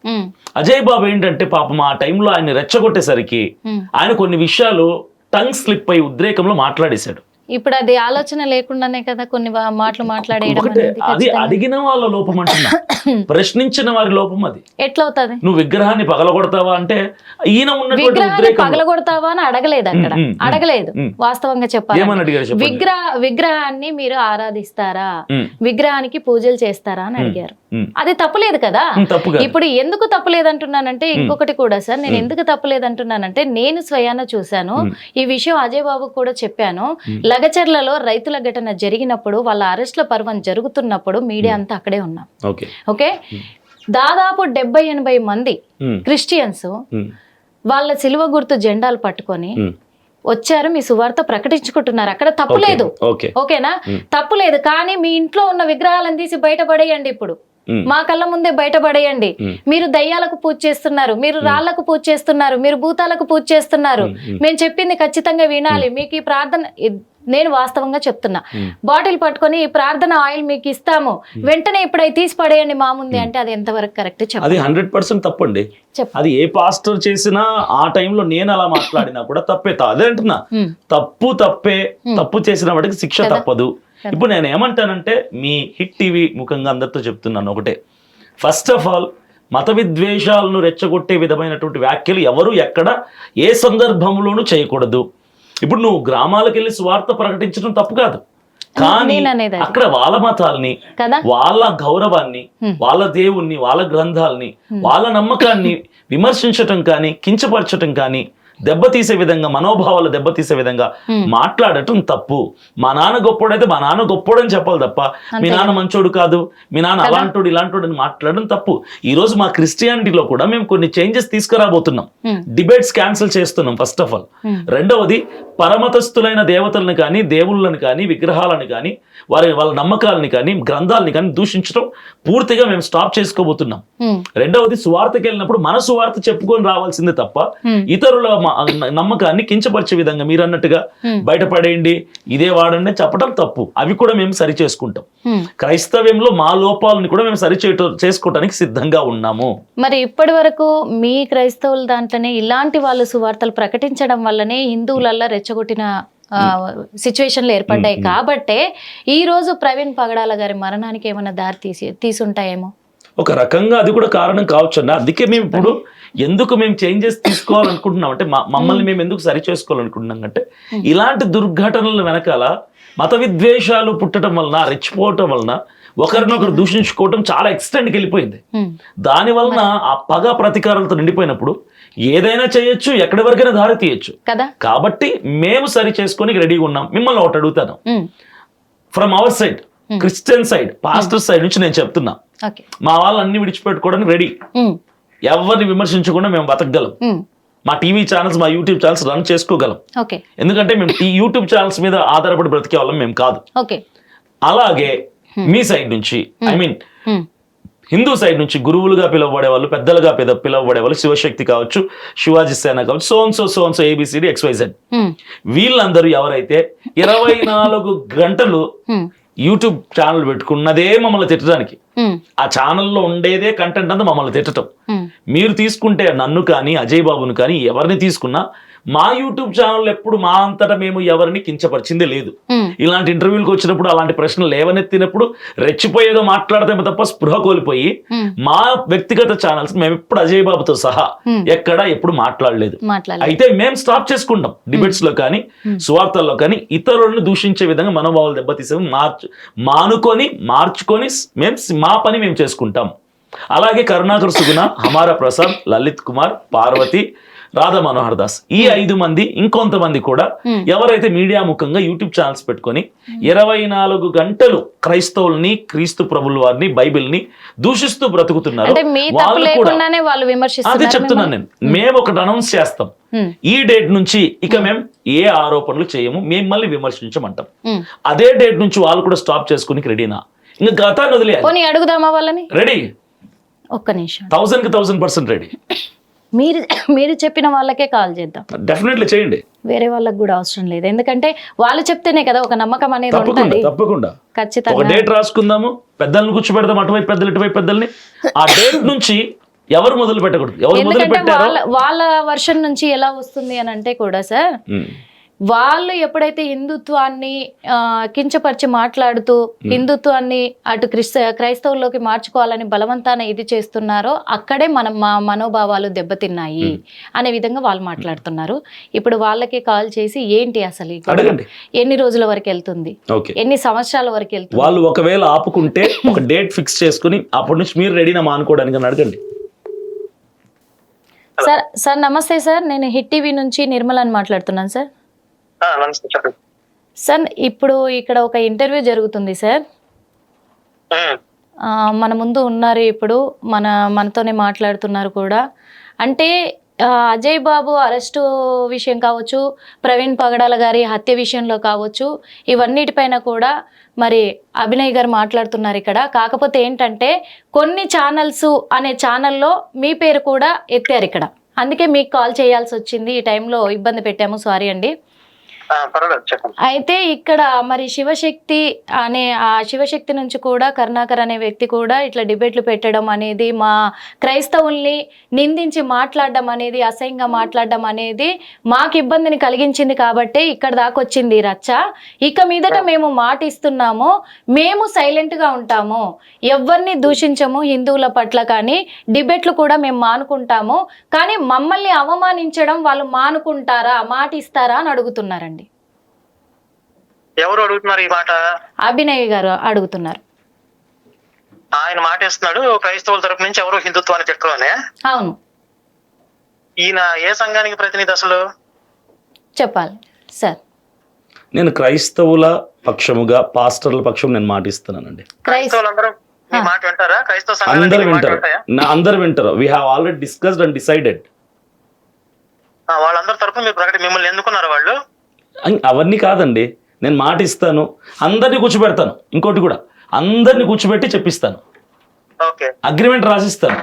అజయ్ బాబు ఏంటంటే పాపం ఆ టైంలో ఆయన రెచ్చగొట్టేసరికి ఆయన కొన్ని విషయాలు టంగ్ స్లిప్ అయి ఉద్రేకంలో మాట్లాడేశాడు. ఇప్పుడు అది ఆలోచన లేకుండానే కదా కొన్ని మాటలు మాట్లాడేయడం. అది అడిగిన వాళ్ళ లోపం అంటున్నా, ప్రశ్నించిన వారి లోపం. అది ఎట్లా అవుతుంది? నువ్వు విగ్రహాన్ని పగలగొడతావా అంటే, ఈయన విగ్రహాన్ని పగలగొడతావా అని అడగలేదు, అక్కడ అడగలేదు. వాస్తవంగా చెప్పాలి, విగ్రహాన్ని మీరు ఆరాధిస్తారా, విగ్రహానికి పూజలు చేస్తారా అని అడిగారు. అది తప్పులేదు కదా. ఇప్పుడు ఎందుకు తప్పులేదు అంటున్నానంటే, ఇంకొకటి కూడా సార్, నేను ఎందుకు తప్పులేదు అంటున్నానంటే, నేను స్వయాన చూశాను ఈ విషయం, అజయ్ బాబు కూడా చెప్పాను. లగచర్లలో రైతుల ఘటన జరిగినప్పుడు, వాళ్ళ అరెస్ట్ల పర్వం జరుగుతున్నప్పుడు మీడియా అంతా అక్కడే ఉన్నాం. ఓకే, దాదాపు 70-80 మంది క్రిస్టియన్స్ వాళ్ళ సిలువ గుర్తు జెండాలు పట్టుకొని వచ్చారు, మీ సువార్త ప్రకటించుకుంటున్నారు, అక్కడ తప్పు లేదు, ఓకే ఓకేనా, తప్పు లేదు. కానీ మీ ఇంట్లో ఉన్న విగ్రహాలను తీసి బయటపడేయండి. ఇప్పుడు మా కళ్ళ ముందే బయటపడేయండి. మీరు దయ్యాలకు పూజ చేస్తున్నారు, మీరు రాళ్లకు పూజ చేస్తున్నారు, మీరు భూతాలకు పూజ చేస్తున్నారు. మేము చెప్పింది ఖచ్చితంగా వినాలి. మీకు ఈ ప్రార్థన, నేను వాస్తవంగా చెప్తున్నా, బాటిల్ పట్టుకొని ఈ ప్రార్థన ఆయిల్ మీకు ఇస్తాము, వెంటనే ఇప్పుడు అవి తీసి పడేయండి మా ముందే అంటే అది ఎంతవరకు కరెక్ట్ చెప్పండి? అది 100% తప్పండి. అది ఏ పాస్టర్ చేసినా ఆ టైంలో నేను అలా మాట్లాడినా కూడా తప్పే. అదే అంటున్నా, తప్పే. తప్పు చేసిన వాడికి శిక్ష తప్పదు. ఇప్పుడు నేను ఏమంటానంటే, మీ హిట్ టీవీ ముఖంగా అందరితో చెప్తున్నాను ఒకటే, ఫస్ట్ ఆఫ్ ఆల్ మత విద్వేషాలను రెచ్చగొట్టే విధమైనటువంటి వ్యాఖ్యలు ఎవరు ఎక్కడ ఏ సందర్భంలోనూ చేయకూడదు. ఇప్పుడు నువ్వు గ్రామాలకు వెళ్ళి స్వార్థ ప్రకటించడం తప్పు కాదు, కానీ అక్కడ వాళ్ళ మతాల్ని, వాళ్ళ గౌరవాన్ని, వాళ్ళ దేవుణ్ణి, వాళ్ళ గ్రంథాలని, వాళ్ళ నమ్మకాన్ని విమర్శించటం కానీ, కించపరచటం కానీ, దెబ్బతీసే విధంగా, మనోభావాలు దెబ్బతీసే విధంగా మాట్లాడటం తప్పు. మా నాన్న గొప్పోడైతే మా నాన్న గొప్పోడని చెప్పాలి తప్ప, మీ నాన్న మంచోడు కాదు, మీ నాన్న అలాంటోడు ఇలాంటోడు అని మాట్లాడడం తప్పు. ఈ రోజు మా క్రిస్టియానిటీలో కూడా మేము కొన్ని చేంజెస్ తీసుకురాబోతున్నాం. డిబేట్స్ క్యాన్సిల్ చేస్తున్నాం ఫస్ట్ ఆఫ్ ఆల్. రెండవది, పరమతస్థులైన దేవతలను కానీ, దేవుళ్ళని కానీ, విగ్రహాలను కానీ, వాళ్ళ నమ్మకాలని కానీ, గ్రంథాలని కానీ దూషించడం పూర్తిగా మేము స్టాప్ చేసుకోబోతున్నాం. రెండవది, సువార్తకి వెళ్ళినప్పుడు మన సువార్త చెప్పుకొని రావాల్సిందే తప్ప ఇతరుల నమ్మకాన్ని కించపరిచే విధంగా మీరు అన్నట్టుగా బయటపడేయండి, ఇదే వాడండి చెప్పడం తప్పు. అవి కూడా మేము సరి చేసుకుంటాం. క్రైస్తవ్యంలో మా లోపాలను కూడా మేము సరి చేసుకోవడానికి సిద్ధంగా ఉన్నాము. మరి ఇప్పటి వరకు మీ క్రైస్తవుల దాంట్లోనే ఇలాంటి వాళ్ళు సువార్తలు ప్రకటించడం వల్లనే హిందువులల్లా రెచ్చగొట్టిన సిచ్యువేషన్లు ఏర్పడ్డాయి. కాబట్టే ఈ రోజు ప్రవీణ్ పగడాల గారి మరణానికి ఏమైనా దారి తీసుంటాయేమో. ఒక రకంగా అది కూడా కారణం కావచ్చు అన్న. అందుకే మేము ఇప్పుడు ఎందుకు మేము చేంజెస్ తీసుకోవాలనుకుంటున్నాం అంటే, మమ్మల్ని మేము ఎందుకు సరి చేసుకోవాలనుకుంటున్నాం అంటే, ఇలాంటి దుర్ఘటనల వెనకాల మత విద్వేషాలు పుట్టడం వలన, రెచ్చిపోవటం వలన, ఒకరినొకరు దూషించుకోవటం చాలా ఎక్స్టెండ్కి వెళ్ళిపోయింది. దాని వలన ఆ పగ ప్రతీకారాలతో నిండిపోయినప్పుడు ఏదైనా చేయొచ్చు, ఎక్కడి వరకైనా దారి తీయచ్చు. కాబట్టి మేము సరి చేసుకొని రెడీగా ఉన్నాం. మిమ్మల్ని ఒకటి అడుగుతాను, from our side, Christian side, pastor side నుంచి నేను చెప్తున్నా, మా వాళ్ళన్ని విడిచిపెట్టుకోవడానికి రెడీ. ఎవరిని విమర్శించకుండా మేము బతకగలం. మా టీవీ ఛానల్స్, మా యూట్యూబ్ ఛానల్స్ రన్ చేసుకోగలం. ఎందుకంటే మేము ఈ యూట్యూబ్ ఛానల్స్ మీద ఆధారపడి బ్రతికే వాళ్ళం మేము కాదు. అలాగే మీ సైడ్ నుంచి, ఐ మీన్ హిందూ సైడ్ నుంచి గురువులుగా పిలువబడే వాళ్ళు, పెద్దలుగా పిలువబడే వాళ్ళు, శివశక్తి కావచ్చు, శివాజీ సేన కావచ్చు, సోన్సో ఏబిసిడి XYZ, వీళ్ళందరూ ఎవరైతే 24 గంటలు యూట్యూబ్ ఛానల్ పెట్టుకున్నదే మమ్మల్ని తిట్టడానికి, ఆ ఛానల్లో ఉండేదే కంటెంట్ అంతా మమ్మల్ని తిట్టడం. మీరు తీసుకుంటే నన్ను కానీ, అజయ్ బాబుని కానీ, ఎవరిని తీసుకున్నా మా యూట్యూబ్ ఛానల్ ఎప్పుడు మా అంతటా మేము ఎవరిని కించపరిచింది లేదు. ఇలాంటి ఇంటర్వ్యూలకు వచ్చినప్పుడు, అలాంటి ప్రశ్నలు లేవనెత్తినప్పుడు రెచ్చిపోయేదో మాట్లాడతామే తప్ప స్పృహ కోల్పోయి మా వ్యక్తిగత ఛానల్స్ మేము ఎప్పుడు అజయ్ బాబుతో సహా ఎక్కడ ఎప్పుడు మాట్లాడలేదు. అయితే మేము స్టాప్ చేసుకుంటాం డిబేట్స్ లో కానీ, సువార్తల్లో కానీ ఇతరులను దూషించే విధంగా మనోభావాలు దెబ్బతీసే మార్చుకొని మా పని మేము చేసుకుంటాం. అలాగే కరుణాకర్ సుగుణ, హమారా ప్రసాద్, లలిత్ కుమార్, పార్వతి, రాధా మనోహర్ దాస్, ఈ 5 మంది, ఇంకొంతమంది కూడా ఎవరైతే మీడియా ముఖంగా యూట్యూబ్ ఛానల్స్ పెట్టుకొని 24 గంటలు క్రైస్తవుల్ని, క్రీస్తు ప్రభుల వారిని, బైబిల్ని దూషిస్తూ బ్రతుకుతున్నారు. అదే చెప్తున్నాను నేను. మేము ఒకటి అనౌన్స్ చేస్తాం, ఈ డేట్ నుంచి ఇక మేము ఏ ఆరోపణలు చేయము, మిమ్మల్ని విమర్శించమంటాం. అదే డేట్ నుంచి వాళ్ళు కూడా స్టాప్ చేసుకుని రెడీనా? ఇంకా గతాన్ని వదిలేయాలి, అడుగుదామా వాళ్ళని? రెడీ, ఒక్క నిమిషం, 1000% రెడీ. మీరు చెప్పిన వాళ్ళకే కాల్ చేద్దాం, డెఫినెట్లీ చేయండి. వేరే వాళ్ళకి కూడా అవసరం లేదు, ఎందుకంటే వాళ్ళు చెప్తేనే కదా ఒక నమ్మకం అనేది ఉంటుంది. తప్పకుండా ఖచ్చితంగా ఒక డేట్ రాసుకుందాము, పెద్దలను కూర్చోబెడదాం, అటువైపు పెద్దలు, ఇటువైపు పెద్దల్ని. ఆ డేట్ నుంచి ఎవరు మొదలు పెట్టకూడదు, ఎవరు మొదలు పెట్టారో వాళ్ళ వర్షన్ నుంచి ఎలా వస్తుంది అని అంటే కూడా సార్, వాళ్ళు ఎప్పుడైతే హిందుత్వాన్ని కించపరిచి మాట్లాడుతూ హిందుత్వాన్ని అటు క్రైస్తవుల్లోకి మార్చుకోవాలని బలవంతాన ఇది చేస్తున్నారో అక్కడే మా మనోభావాలు దెబ్బతిన్నాయి అనే విధంగా వాళ్ళు మాట్లాడుతున్నారు. ఇప్పుడు వాళ్ళకి కాల్ చేసి ఏంటి అసలు ఎన్ని రోజుల వరకు వెళ్తుంది, ఎన్ని సంవత్సరాల వరకు వెళ్తుంది, వాళ్ళు ఒకవేళ ఆపుకుంటే ఒక డేట్ ఫిక్స్ చేసుకుని అప్పటి నుంచి మీరు రెడీనా మానుకోవడానికి అడగండి. సార్ నమస్తే సార్, నేను హిట్ టీవీ నుంచి నిర్మల అని మాట్లాడుతున్నాను సార్. సార్ ఇప్పుడు ఇక్కడ ఒక ఇంటర్వ్యూ జరుగుతుంది సార్, మన ముందు ఉన్నారు, ఇప్పుడు మనతోనే మాట్లాడుతున్నారు కూడా. అంటే అజయ్ బాబు అరెస్టు విషయం కావచ్చు, ప్రవీణ్ పగడాల గారి హత్య విషయంలో కావచ్చు, ఇవన్నిటిపైన కూడా మరి అభినయ్ గారు మాట్లాడుతున్నారు ఇక్కడ. కాకపోతే ఏంటంటే కొన్ని ఛానల్స్ అనే ఛానల్లో మీ పేరు కూడా ఎత్తారు ఇక్కడ. అందుకే మీకు కాల్ చేయాల్సి వచ్చింది. ఈ టైంలో ఇబ్బంది పెట్టాము, సారీ అండి. అయితే ఇక్కడ మరి శివశక్తి శివశక్తి నుంచి కూడా కరుణాకర్ అనే వ్యక్తి కూడా ఇట్లా డిబేట్లు పెట్టడం అనేది, మా క్రైస్తవుల్ని నిందించి మాట్లాడడం అనేది, అసహ్యంగా మాట్లాడడం అనేది మాకు ఇబ్బందిని కలిగించింది కాబట్టి ఇక్కడ దాకా వచ్చింది రచ్చ. ఇక మీదట మేము మాట ఇస్తున్నాము, మేము సైలెంట్గా ఉంటాము, ఎవరిని దూషించము హిందువుల పట్ల, కానీ డిబేట్లు కూడా మేము మానుకుంటాము. కానీ మమ్మల్ని అవమానించడం వాళ్ళు మానుకుంటారా, మాట ఇస్తారా అని అడుగుతున్నారండి. ఎవరు అడుగుతున్నారు ఈ మాట? అభినయ్ గారు అడుగుతున్నారు. ఆయన మాట ఇస్తున్నాడు క్రైస్తవుల తరపు నుంచి ఎవరు హిందుత్వాన్ని తిట్టరనే. అవును. ఈయన ఏ సంఘానికి ప్రతినిధి అసలు? చెప్పాలి సార్. నేను క్రైస్తవుల పక్షముగా, పాస్టర్ల పక్షం నేను మాట ఇస్తున్నానండి. క్రైస్తవులందరూ మీ మాట వింటారా? క్రైస్తవ సంఘాలు అందరు వింటారు, అందరు వింటారు. We have already discussed and decided. వాళ్ళందరి తరపు మీరు మిమ్మల్ని ఎందుకున్నారు వాళ్ళు? అవన్నీ కాదండి, నేను మాట ఇస్తాను, అందరినీ కూర్చోబెడతాను. ఇంకోటి కూడా, అందరినీ కూర్చోబెట్టి చెప్పిస్తాను, అగ్రిమెంట్ రాసిస్తాను,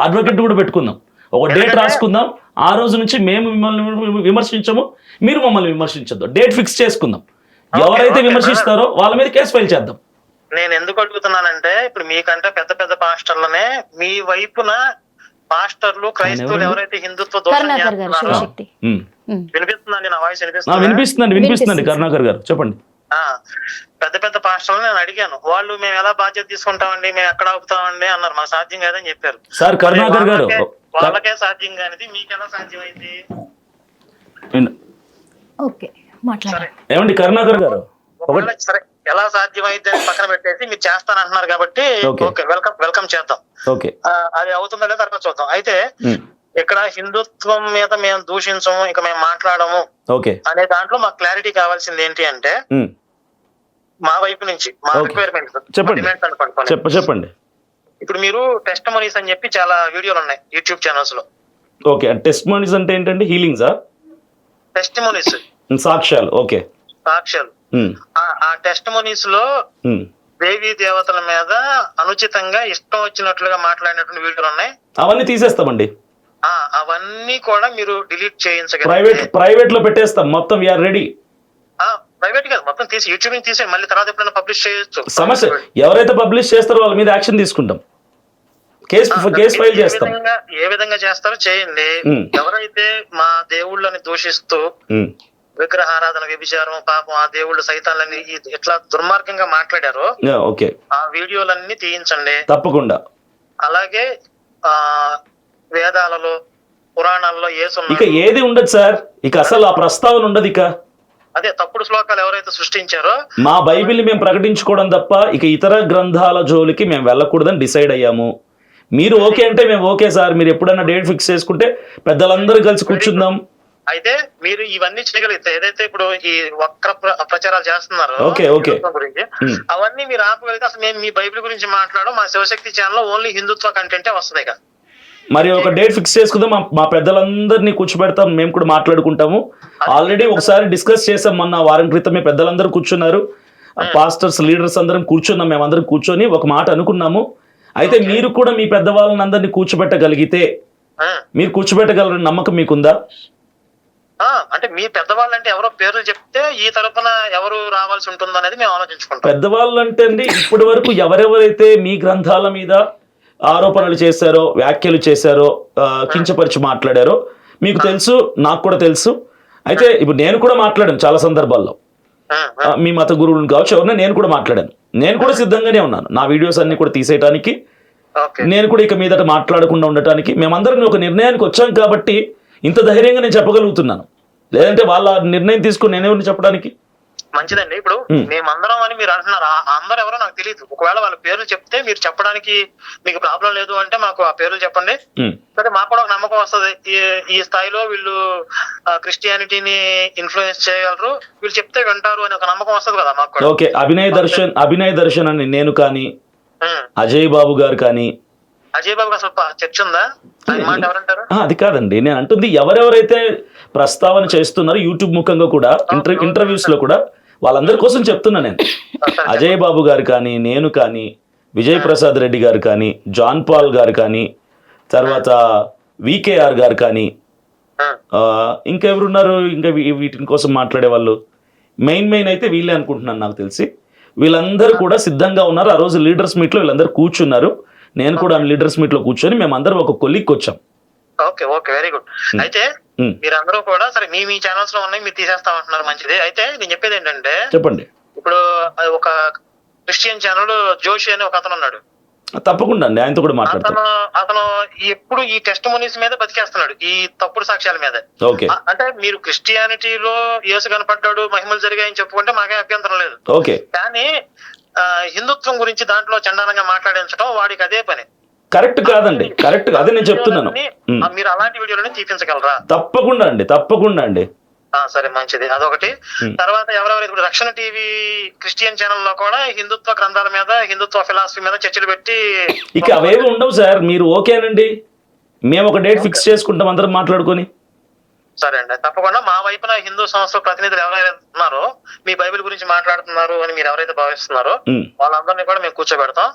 అడ్వకేట్ కూడా పెట్టుకుందాం, ఒక డేట్ రాసుకుందాం. ఆ రోజు నుంచి మేము మిమ్మల్ని విమర్శించము, మీరు మమ్మల్ని విమర్శించద్దు, డేట్ ఫిక్స్ చేసుకుందాం. ఎవరైతే విమర్శిస్తారో వాళ్ళ మీద కేసు ఫైల్ చేద్దాం. నేను ఎందుకు అడుగుతున్నానంటే, ఇప్పుడు మీకంటే పెద్ద పెద్ద పాస్టర్లనే మీ వైపున పాస్టర్లు క్రైస్తవులు ఎవరైతే హిందుత్వ దోషం చేస్తున్నారో, వినిపిస్తుందండి నా వాయిస్? వినిపిస్తుంది కరుణాకర్ గారు, చెప్పండి. పెద్ద పెద్ద పాస్టర్లు నేను అడిగాను, వాళ్ళు మేము ఎలా బాధ్యత తీసుకుంటామండి, మేము ఎక్కడ ఆపుతామండి అన్నారు. మాకు సాధ్యం కాదని చెప్పారు. సార్ కరుణాకర్ గారు, వాళ్ళకే సాధ్యం కానిది మీకు ఎలా సాధ్యమైంది? ఏమండి కరుణాకర్ గారు, సరే ఎలా సాధ్యమైంది అని పక్కన పెట్టేసి మీరు చేస్తానంటున్నారు కాబట్టి ఓకే, వెల్కమ్ చేద్దాం. అది అవుతుందో లేదో తర్వాత చూద్దాం. అయితే ఇక్కడ హిందుత్వం మీద మేము దూషించము, ఇక మేము మాట్లాడము అనే దాంట్లో మాకు క్లారిటీ కావాల్సింది ఏంటి అంటే, మా వైపు నుంచి మా రిక్వైర్మెంట్స్ చెప్పండి. ఇప్పుడు మీరు టెస్టిమోనీస్ అని చెప్పి చాలా వీడియోలు ఉన్నాయి యూట్యూబ్ ఛానల్స్ లో. ఓకే, టెస్టిమోనీస్ అంటే ఏంటండి? హీలింగ్సా? టెస్టిమోనీస్ సాక్ష్యాలు. ఓకే, సాక్ష్యాలు. ఆ టెస్టిమోనీస్ లో దేవీ దేవతల మీద అనుచితంగా ఇష్టం వచ్చినట్లుగా మాట్లాడినటువంటి వీడియోలు ఉన్నాయి. అవన్నీ తీసేస్తామండి. అవన్నీ కూడా మీరు డిలీట్ చేయించగలరు. ప్రైవేట్ లో పెట్టేస్తాం మొత్తం. We are ready. ప్రైవేట్ కాదు, మొత్తం తీసి యూట్యూబ్ నుంచి తీసి మళ్ళీ తర్వాత ఎప్పుడైనా పబ్లిష్ చేయొచ్చు. సమస్య ఎవరైతే పబ్లిష్ చేస్తారో వాళ్ళ మీద యాక్షన్ తీసుకుంటాం, కేసు ఫైల్ చేస్తాం. ఏ విధంగా చేస్తారో చేయండి. ఎవరైతే మా దేవుళ్ళని దూషిస్తూ విగ్రహారాధన, వ్యభిచారం, పాపం, ఆ దేవుళ్ళు సైతాలని ఇట్లా దుర్మార్గంగా మాట్లాడారో ఆ వీడియోలన్నీ తీయించండి తప్పకుండా. అలాగే వేదాలలో, పురాణాల్లో ఇక ఏది ఉండదు సార్, ఇక అసలు ఆ ప్రస్తావన ఉండదు. ఇక అదే తప్పుడు శ్లోకాలు ఎవరైతే సృష్టించారో మా బైబిల్ మేము ప్రకటించుకోవడం తప్ప ఇక ఇతర గ్రంథాల జోలికి మేము వెళ్ళకూడదని డిసైడ్ అయ్యాము. మీరు ఓకే అంటే మేము ఓకే సార్, మీరు ఎప్పుడైనా డేట్ ఫిక్స్ చేసుకుంటే పెద్దలందరూ కలిసి కూర్చుందాం. అయితే మీరు ఇవన్నీ చేయగలిగితే, ఏదైతే ఇప్పుడు ఈ వక్ర ప్రచారాలు చేస్తున్నారో గురించి అవన్నీ మీరు ఆపగలిగితే, అసలు మేము మీ బైబిల్ గురించి మాట్లాడడం, మా శివశక్తి ఛానల్ ఓన్లీ హిందుత్వ కంటెంటే వస్తుంది కదా. మరి ఒక డేట్ ఫిక్స్ చేసుకుందాం, మా పెద్దలందరినీ కూర్చోబెడతాం, మేము కూడా మాట్లాడుకుంటాము. ఆల్రెడీ ఒకసారి డిస్కస్ చేసాం, మొన్న వారం క్రితమే పెద్దలందరూ కూర్చున్నారు, పాస్టర్స్, లీడర్స్ అందరం కూర్చున్నాం. మేమందరం కూర్చొని ఒక మాట అనుకున్నాము. అయితే మీరు కూడా మీ పెద్దవాళ్ళని అందరినీ కూర్చోబెట్టగలిగితే, మీరు కూర్చోబెట్టగలరని నమ్మకం మీకుందా? అంటే మీ పెద్దవాళ్ళు అంటే ఎవరో పేర్లు చెప్తే ఈ తరపున ఎవరు రావాల్సి ఉంటుందో అనేది మేము ఆలోచించుకుంటాం. పెద్దవాళ్ళు అంటే అండి, ఇప్పటి వరకు ఎవరెవరైతే మీ గ్రంథాల మీద ఆరోపణలు చేశారో, వ్యాఖ్యలు చేశారో, కించపరిచి మాట్లాడారో మీకు తెలుసు, నాకు కూడా తెలుసు. అయితే ఇప్పుడు నేను కూడా మాట్లాడాను చాలా సందర్భాల్లో, మీ మత గురువులను కావచ్చు, ఎవరైనా నేను కూడా మాట్లాడాను. నేను కూడా సిద్ధంగానే ఉన్నాను, నా వీడియోస్ అన్ని కూడా తీసేయడానికి, నేను కూడా ఇక మీదట మాట్లాడకుండా ఉండటానికి. మేమందరం ఒక నిర్ణయానికి వచ్చాం కాబట్టి ఇంత ధైర్యంగా నేను చెప్పగలుగుతున్నాను. లేదంటే వాళ్ళ నిర్ణయం తీసుకుని నేనేమని చెప్పడానికి. మంచిదండి. ఇప్పుడు మేమందరం అని మీరు అంటున్నారు, అందరూ ఎవరో నాకు తెలియదు. ఒకవేళ వాళ్ళ పేర్లు చెప్తే మీరు చెప్పడానికి మీకు ప్రాబ్లం లేదు అంటే మాకు ఆ పేర్లు చెప్పండి. సరే, మాకు కూడా ఒక నమ్మకం వస్తుంది, ఈ స్థాయిలో వీళ్ళు క్రిస్టియానిటీని ఇన్ఫ్లుయెన్స్ చేయగలరు, వీళ్ళు చెప్తే వింటారు అని ఒక నమ్మకం వస్తుంది కదా మాకు. ఓకే, అభినయ్ దర్శన్ అని నేను కానీ, అజయ్ బాబు గారు కానీ, అజయ్ బాబు అసలు చర్చ ఉందా? ఆయన మాట ఎవరంటారు? అది కాదండి, నేను అంటుంది ఎవరెవరైతే ప్రస్తావన చేస్తున్నారో యూట్యూబ్ ముఖంగా కూడా ఇంటర్వ్యూస్ లో కూడా వాళ్ళందరి కోసం చెప్తున్నా నేను. అజయ్ బాబు గారు కానీ, నేను కానీ, విజయ్ ప్రసాద్ రెడ్డి గారు కానీ, జాన్ పాల్ గారు కానీ, తర్వాత వికేఆర్ గారు కానీ, ఇంకెవరున్నారు ఇంకా వీటి కోసం మాట్లాడే వాళ్ళు? మెయిన్ అయితే వీళ్ళే అనుకుంటున్నాను నాకు తెలిసి. వీళ్ళందరూ కూడా సిద్ధంగా ఉన్నారు. ఆ రోజు లీడర్స్ మీట్ లో వీళ్ళందరూ కూర్చున్నారు. నేను కూడా లీడర్స్ మీట్ లో కూర్చొని మేమందరం ఒక కొలిక్కి వచ్చాం. Okay okay, very good. అయితే మీరందరూ కూడా సరే మీ ఛానల్స్ లో ఉన్నాయి, మీరు తీసేస్తామంటున్నారు, మంచిది. అయితే నేను చెప్పేది ఏంటంటే, చెప్పండి. ఇప్పుడు ఒక క్రిస్టియన్ ఛానల్ జోషి అని ఒక అతను ఉన్నాడు. తప్పకుండా అండి, ఆయనతో కూడా మాట్లాడతాను. అతను ఎప్పుడు ఈ టెస్టిమోనీస్ మీద బతికేస్తున్నాడు, ఈ తప్పుడు సాక్ష్యాల మీద. ఓకే, అంటే మీరు క్రిస్టియానిటీలో యేసు కనపడ్డాడు, మహిమలు జరిగాయని చెప్పుకుంటే మాకే అభ్యంతరం లేదు. ఓకే, కానీ హిందుత్వం గురించి దాంట్లో చండాలంగా మాట్లాడించడం వాడికి అదే పని. కరెక్ట్ కాదండి, కరెక్ట్. అదే నేను చెప్తున్నాను. మీరు అలాంటి వీడియోలని తీపించగలరా? తప్పకుండా అండి, తప్పకుండా అండి. సరే, మంచిది. అదొకటి. తర్వాత ఎవరెవరు ఇప్పుడు రక్షణ టీవీ క్రిస్టియన్ ఛానల్ లో కూడా హిందుత్వ గ్రంథాల మీద, హిందుత్వ ఫిలాసఫీ మీద చర్చలు పెట్టి, ఇక అవేవి ఉండవు సార్. మీరు ఓకేనండి, మేము ఒక డేట్ ఫిక్స్ చేసుకుంటాం అందరం మాట్లాడుకొని. సరే అండి, తప్పకుండా. మా వైపున హిందూ సంస్థ ప్రతినిధులు ఎవరైతే ఉన్నారో, మీ బైబిల్ గురించి మాట్లాడుతున్నారు అని మీరు ఎవరైతే భావిస్తున్నారో వాళ్ళందరినీ కూడా మేము కూర్చోబెడతాం.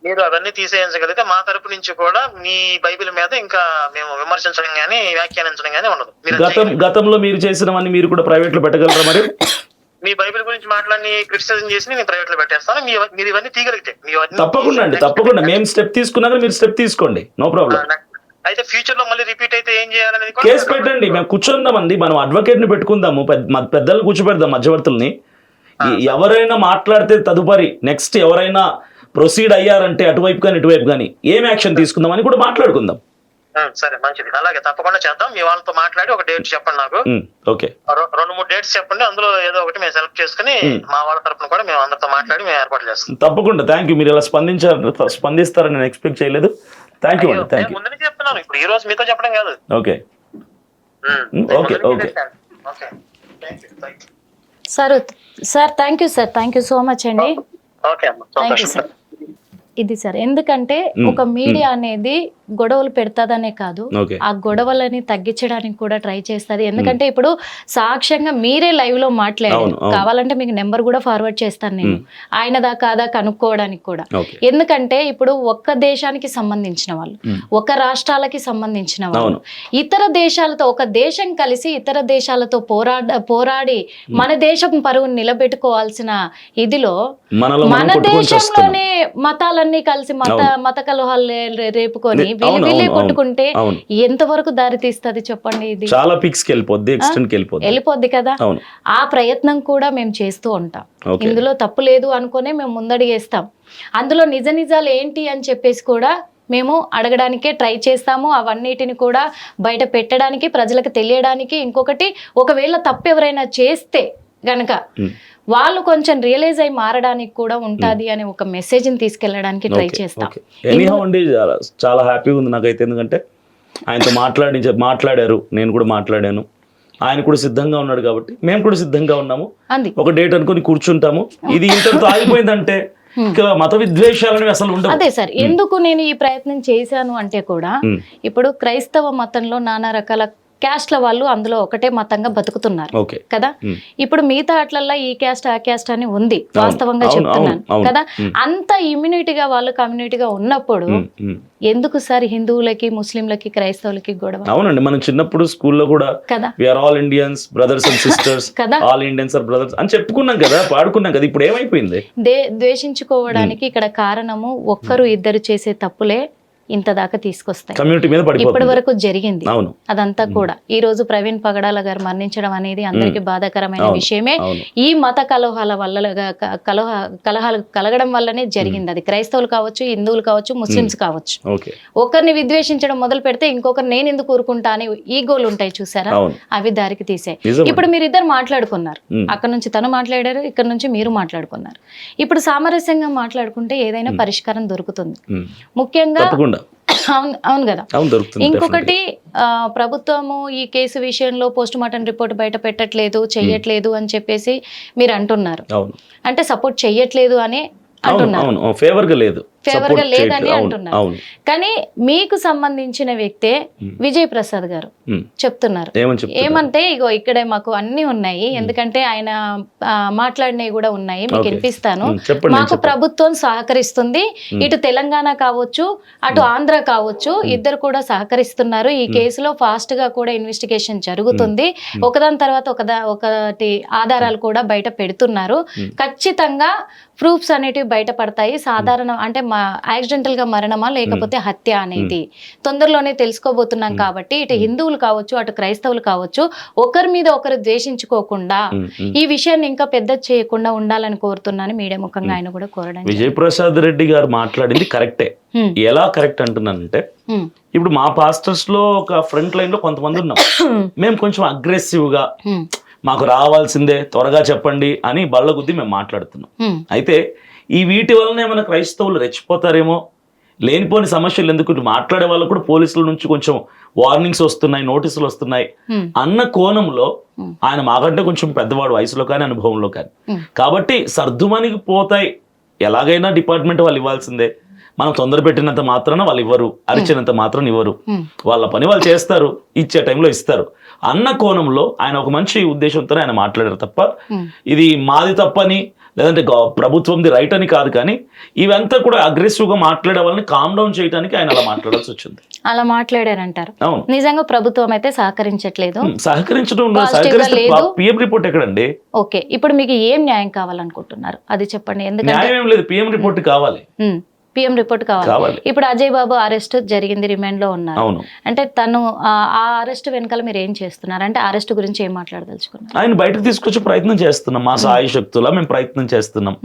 మీరు అవన్నీ తీసేయించగలిగితే మా తరపు నుంచి కూడా మీ బైబిల్ మీద ఇంకా మేము విమర్శించడం గానీ వ్యాఖ్యానించడం గానీ ఉండదు. గతంలో మీరు చేసినవన్నీ మీరు కూడా ప్రైవేట్ లో పెట్టగలరా? మరి మీ బైబిల్ గురించి మాట్లాడి క్రిటిసిజం చేసి నేను ప్రైవేట్ లో పెట్టేస్తాను. మీరు ఇవన్నీ తీయగలిగితే తప్పకుండా అండి, తప్పకుండా. మేము స్టెప్ తీసుకున్నాక మీరు స్టెప్ తీసుకోండి, నో ప్రాబ్లం. అయితే ఫ్యూచర్ లో మళ్ళీ రిపీట్ అయితే ఏం చేయాలనేది కేసు పెట్టండి, మేము కూర్చుందామండి. మనం అడ్వకేట్ ని పెట్టుకుందాము, పెద్దలను కూర్చోబెడదాం, మధ్యవర్తుల్ని. ఎవరైనా మాట్లాడితే తదుపరి నెక్స్ట్ ఎవరైనా ప్రొసీడ్ అయ్యారంటే అటువైపు కానీ ఇటువైపు కానీ ఏం యాక్షన్ తీసుకుందామని కూడా మాట్లాడుకుందాం. సరే, మంచిది. అలాగే తప్పకుండా చేద్దాం. మీ వాళ్ళతో మాట్లాడి ఒక డేట్ చెప్పండి నాకు. ఓకే, 2-3 డేట్స్ చెప్పండి. అందులో ఏదో ఒకటి మేము సెలెక్ట్ చేసుకుని మా వాళ్ళ తరపున కూడా మేము అందరితో మాట్లాడి మేము ఏర్పాటు చేస్తాం. తప్పకుండా. Thank you. మీరు ఇలా స్పందిస్తారని నేను ఎక్స్పెక్ట్ చేయలేదు. థ్యాంక్ యూ అండి, థ్యాంక్ యూ. ముందునే చెప్తున్నాను, ఇప్పుడు ఈ రోజు మీతో చెప్పడం కాదు. Okay okay okay sir thank you sir, thank you so much అండి. ఓకే అమ్మా, థ్యాంక్ యూ సార్. ఇది సార్, ఎందుకంటే ఒక మీడియా అనేది గొడవలు పెడతాదనే కాదు, ఆ గొడవలని తగ్గించడానికి కూడా ట్రై చేస్తుంది. ఎందుకంటే ఇప్పుడు సాక్ష్యంగా మీరే లైవ్ లో మాట్లాడారు, కావాలంటే మీకు నెంబర్ కూడా ఫార్వర్డ్ చేస్తాను నేను, ఆయనదా కాదా కనుక్కోవడానికి కూడా. ఎందుకంటే ఇప్పుడు ఒక్క దేశానికి సంబంధించిన వాళ్ళు, ఒక రాష్ట్రాలకి సంబంధించిన వాళ్ళు ఇతర దేశాలతో, ఒక దేశం కలిసి ఇతర దేశాలతో పోరాడి మన దేశం పరువును నిలబెట్టుకోవాల్సిన ఇదిలో మన దేశంలోనే మతాలన్నీ కలిసి మత కలహాలు రేపుకొని వీళ్ళే కొట్టుకుంటే ఎంతవరకు దారి తీస్తుంది చెప్పండి? ఇది చాలా పిక్స్ వెళ్ళిపోద్ది కదా. ఆ ప్రయత్నం కూడా మేము చేస్తూ ఉంటాం. ఇందులో తప్పు లేదు అనుకునే మేము ముందడిగేస్తాం. అందులో నిజాలు ఏంటి అని చెప్పేసి కూడా మేము అడగడానికే ట్రై చేస్తాము. అవన్నిటిని కూడా బయట పెట్టడానికి, ప్రజలకు తెలియడానికి. ఇంకొకటి, ఒకవేళ తప్పు ఎవరైనా చేస్తే గనక వాళ్ళు కొంచెం రియలైజ్ అయి మారడానికి కూడా ఉంటది అనే ఒక మెసేజ్ ని తీసుకెళ్ళడానికి ట్రై చేస్తాం. ఎనీహౌ అండి, చాలా హ్యాపీగా ఉంది నాకైతే. ఎందుకంటే ఆయనతో మాట్లాడారు, నేను కూడా మాట్లాడాను, ఆయన కూడా సిద్ధంగా ఉన్నాడు కాబట్టి మేము కూడా సిద్ధంగా ఉన్నాము. ఒక డేట్ అనుకుని కూర్చుంటాము. ఇది ఇంతటితో ఆగిపోయిందంటే మత విద్వేషాలని అసలు ఉండవు. అదే సార్, ఎందుకు నేను ఈ ప్రయత్నం చేశాను అంటే కూడా, ఇప్పుడు క్రైస్తవ మతంలో నానా రకాల క్యాస్ట్ల వాళ్ళు అందులో ఒకటే మతంగా బతుకుతున్నారు కదా. ఇప్పుడు మిగతా అట్లల్లా ఈ క్యాస్ట్ ఆ క్యాస్ట్ అని ఉంది, వాస్తవంగా చెప్తున్నాను కదా. అంత ఇమ్యూనిటీగా వాళ్ళు కమ్యూనిటీగా ఉన్నప్పుడు ఎందుకు సార్ హిందువులకి, ముస్లింలకి, క్రైస్తవులకి గొడవ? అవునండి, మనం చిన్నప్పుడు స్కూల్లో కూడా we are all Indians brothers and sisters, all Indians are brothers అని చెప్పుకున్నాం కదా, పాడుకున్నాం కదా. ఇప్పుడు ఏమైపోయింది? ద్వేషించుకోవడానికి ఇక్కడ కారణము ఒక్కరు ఇద్దరు చేసే తప్పులే ఇంత దాకా తీసుకొస్తాయి. కమ్యూనిటీ మీద ఇప్పటి వరకు జరిగింది అదంతా కూడా. ఈ రోజు ప్రవీణ్ పగడాల గారు మరణించడం అనేది అందరికి బాధాకరమైన విషయమే. ఈ మత కలహాల వల్ల కలహాలు కలగడం వల్లనే జరిగింది. అది క్రైస్తవులు కావచ్చు, హిందువులు కావచ్చు, ముస్లిమ్స్ కావచ్చు. ఒకరిని విద్వేషించడం మొదలు పెడితే ఇంకొకరు నేను ఎందుకు ఊరుకుంటా అని ఈగోలు ఉంటాయి చూసారా, అవి దారికి తీసాయి. ఇప్పుడు మీరు ఇద్దరు మాట్లాడుకున్నారు, అక్కడ నుంచి తను మాట్లాడారు, ఇక్కడ నుంచి మీరు మాట్లాడుకున్నారు. ఇప్పుడు సామరస్యంగా మాట్లాడుకుంటే ఏదైనా పరిష్కారం దొరుకుతుంది. ముఖ్యంగా అవును కదా. ఇంకొకటి, ప్రభుత్వము ఈ కేసు విషయంలో పోస్ట్ మార్టం రిపోర్ట్ బయట పెట్టట్లేదు, చెయ్యట్లేదు అని చెప్పేసి మీరు అంటున్నారు. అంటే సపోర్ట్ చెయ్యట్లేదు అని అంటున్నారు, ఫేవర్ గా లేదు. ఫేవర్ గా Support లేదని చేయట్లేదు. అంటున్నారు. అవును. కానీ మీకు సంబంధించిన వ్యక్తే విజయ్ ప్రసాద్ గారు చెప్తున్నారు. ఏమంటే ఇగో ఇక్కడే మాకు అన్ని ఉన్నాయి, ఎందుకంటే ఆయన మాట్లాడినవి కూడా ఉన్నాయి, మీకు వినిపిస్తాను. మాకు ప్రభుత్వం సహకరిస్తుంది, ఇటు తెలంగాణ కావచ్చు అటు ఆంధ్ర కావచ్చు, ఇద్దరు కూడా సహకరిస్తున్నారు. ఈ కేసులో ఫాస్ట్ గా కూడా ఇన్వెస్టిగేషన్ జరుగుతుంది, ఒకదాని తర్వాత ఒకటి ఆధారాలు కూడా బయట పెడుతున్నారు. ఖచ్చితంగా ప్రూఫ్స్ అనేటివి బయటపడతాయి. సాధారణ అంటే యాక్సిడెంటల్ గా మరణమా లేకపోతే హత్య అనేది తొందరలోనే తెలుసుకోబోతున్నాం. కాబట్టి ఇటు హిందువులు కావచ్చు అటు క్రైస్తవులు కావచ్చు ఒకరి మీద ఒకరు ద్వేషించుకోకుండా ఈ విషయాన్ని ఇంకా పెద్ద చేయకుండా ఉండాలని కోరుతున్నాను మీడియా ముఖంగా ఆయన కూడా కోరడం. విజయ్ ప్రసాద్ రెడ్డి గారు మాట్లాడింది కరెక్టే. ఎలా కరెక్ట్ అంటున్నానంటే, ఇప్పుడు మా పాస్టర్స్ లో ఒక ఫ్రంట్ లైన్ లో కొంతమంది ఉన్నాం, మేము కొంచెం అగ్రెసివ్ గా మాకు రావాల్సిందే త్వరగా చెప్పండి అని బళ్ళ గుద్ది మేము మాట్లాడుతున్నాం. అయితే ఈ వీటి వలన ఏమైనా క్రైస్తవులు రెచ్చిపోతారేమో, లేనిపోని సమస్యలు ఎందుకు, మాట్లాడే వాళ్ళు కూడా పోలీసుల నుంచి కొంచెం వార్నింగ్స్ వస్తున్నాయి, నోటీసులు వస్తున్నాయి అన్న కోణంలో ఆయన మాకంటే కొంచెం పెద్దవాడు వయసులో కానీ అనుభవంలో కానీ, కాబట్టి సర్దుమనికి పోతాయి, ఎలాగైనా డిపార్ట్మెంట్ వాళ్ళు ఇవ్వాల్సిందే, మనం తొందర పెట్టినంత మాత్రాన వాళ్ళు ఇవ్వరు, అరిచినంత మాత్రం ఇవ్వరు, వాళ్ళ పని వాళ్ళు చేస్తారు, ఇచ్చే టైంలో ఇస్తారు అన్న కోణంలో ఆయన ఒక మంచి ఉద్దేశంతో ఆయన మాట్లాడారు తప్ప ఇది మాది తప్పని లేదంటే ప్రభుత్వంది రైట్ అని కాదు. కానీ ఇవంతా కూడా అగ్రెసివ్ గా మాట్లాడే వాళ్ళని కామ్ డౌన్ చేయడానికి ఆయన అలా మాట్లాడాల్సి వచ్చింది. అలా మాట్లాడారంటారు. నిజంగా ప్రభుత్వం అయితే సహకరించట్లేదు. సహకరించడం పిఎం రిపోర్ట్ ఎక్కడండి? ఓకే, ఇప్పుడు మీకు ఏం న్యాయం కావాలనుకుంటున్నారు అది చెప్పండి. ఎందుకంటే న్యాయం ఏం లేదు, పిఎం రిపోర్ట్ కావాలి. పిఎం రిపోర్ట్ కావాలి. ఇప్పుడు అజయ్ బాబు అరెస్ట్ జరిగింది, రిమాండ్ లో ఉన్నారు. అంటే తను ఆ అరెస్ట్ వెనకాల మీరు ఏం చేస్తున్నారు, అంటే అరెస్ట్ గురించి ఏం మాట్లాడదలుచుకున్నారు? ఆయన బయటకు తీసుకొచ్చే ప్రయత్నం చేస్తున్నాం, మా సాయి శక్తులా మేము ప్రయత్నం చేస్తున్నాం.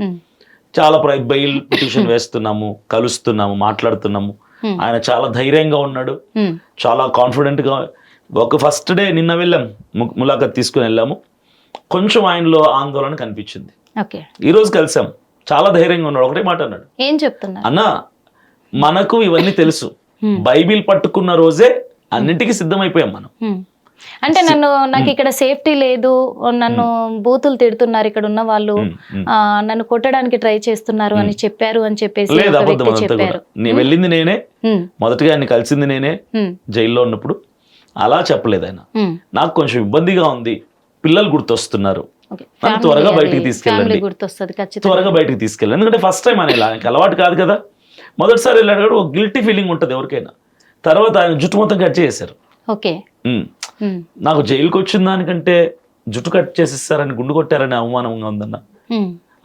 చాలా బెయిల్ పిటిషన్ వేస్తున్నాము, కలుస్తున్నాము, మాట్లాడుతున్నాము. ఆయన చాలా ధైర్యంగా ఉన్నాడు, చాలా కాన్ఫిడెంట్ గా. ఒక ఫస్ట్ డే నిన్న వెళ్ళాం, ములాఖత్ తీసుకుని వెళ్ళాము, కొంచెం ఆయనలో ఆందోళన కనిపించింది. ఈ రోజు కలిసాం, చాలా ధైర్యంగా ఉన్నాడు. ఒకటే మాట అన్నాడు, ఏం చెప్తున్నా అన్నా మనకు ఇవన్నీ తెలుసు, బైబిల్ పట్టుకున్న రోజే అన్నింటికి సిద్ధమైపోయాం మనం. అంటే నాకు ఇక్కడ సేఫ్టీ లేదు, నన్ను బూతులు తిడుతున్నారు, ఇక్కడ ఉన్న వాళ్ళు నన్ను కొట్టడానికి ట్రై చేస్తున్నారు అని చెప్పారు అని చెప్పేసి చెప్పారు. నేను వెళ్ళింది నేనే, మొదటగా ఆయన కలిసింది నేనే జైల్లో ఉన్నప్పుడు. అలా చెప్పలేదు ఆయన, నాకు కొంచెం ఇబ్బందిగా ఉంది, పిల్లలు గుర్తొస్తున్నారు, త్వరగా బయటికి తీసుకెళ్ళండి, త్వరగా బయటికి తీసుకెళ్ళండి. ఎందుకంటే ఫస్ట్ టైం ఆయన ఆయనకి అలవాటు కాదు కదా, మొదటిసారి వెళ్ళాడు, ఒక గిల్టీ ఫీలింగ్ ఉంటుంది ఎవరికైనా. తర్వాత ఆయన జుట్టు మొత్తం కట్ చేశారు. నాకు జైలుకి వచ్చిన దానికంటే జుట్టు కట్ చేసిస్తారని, గుండు కొట్టారని అవమానంగా ఉందన్న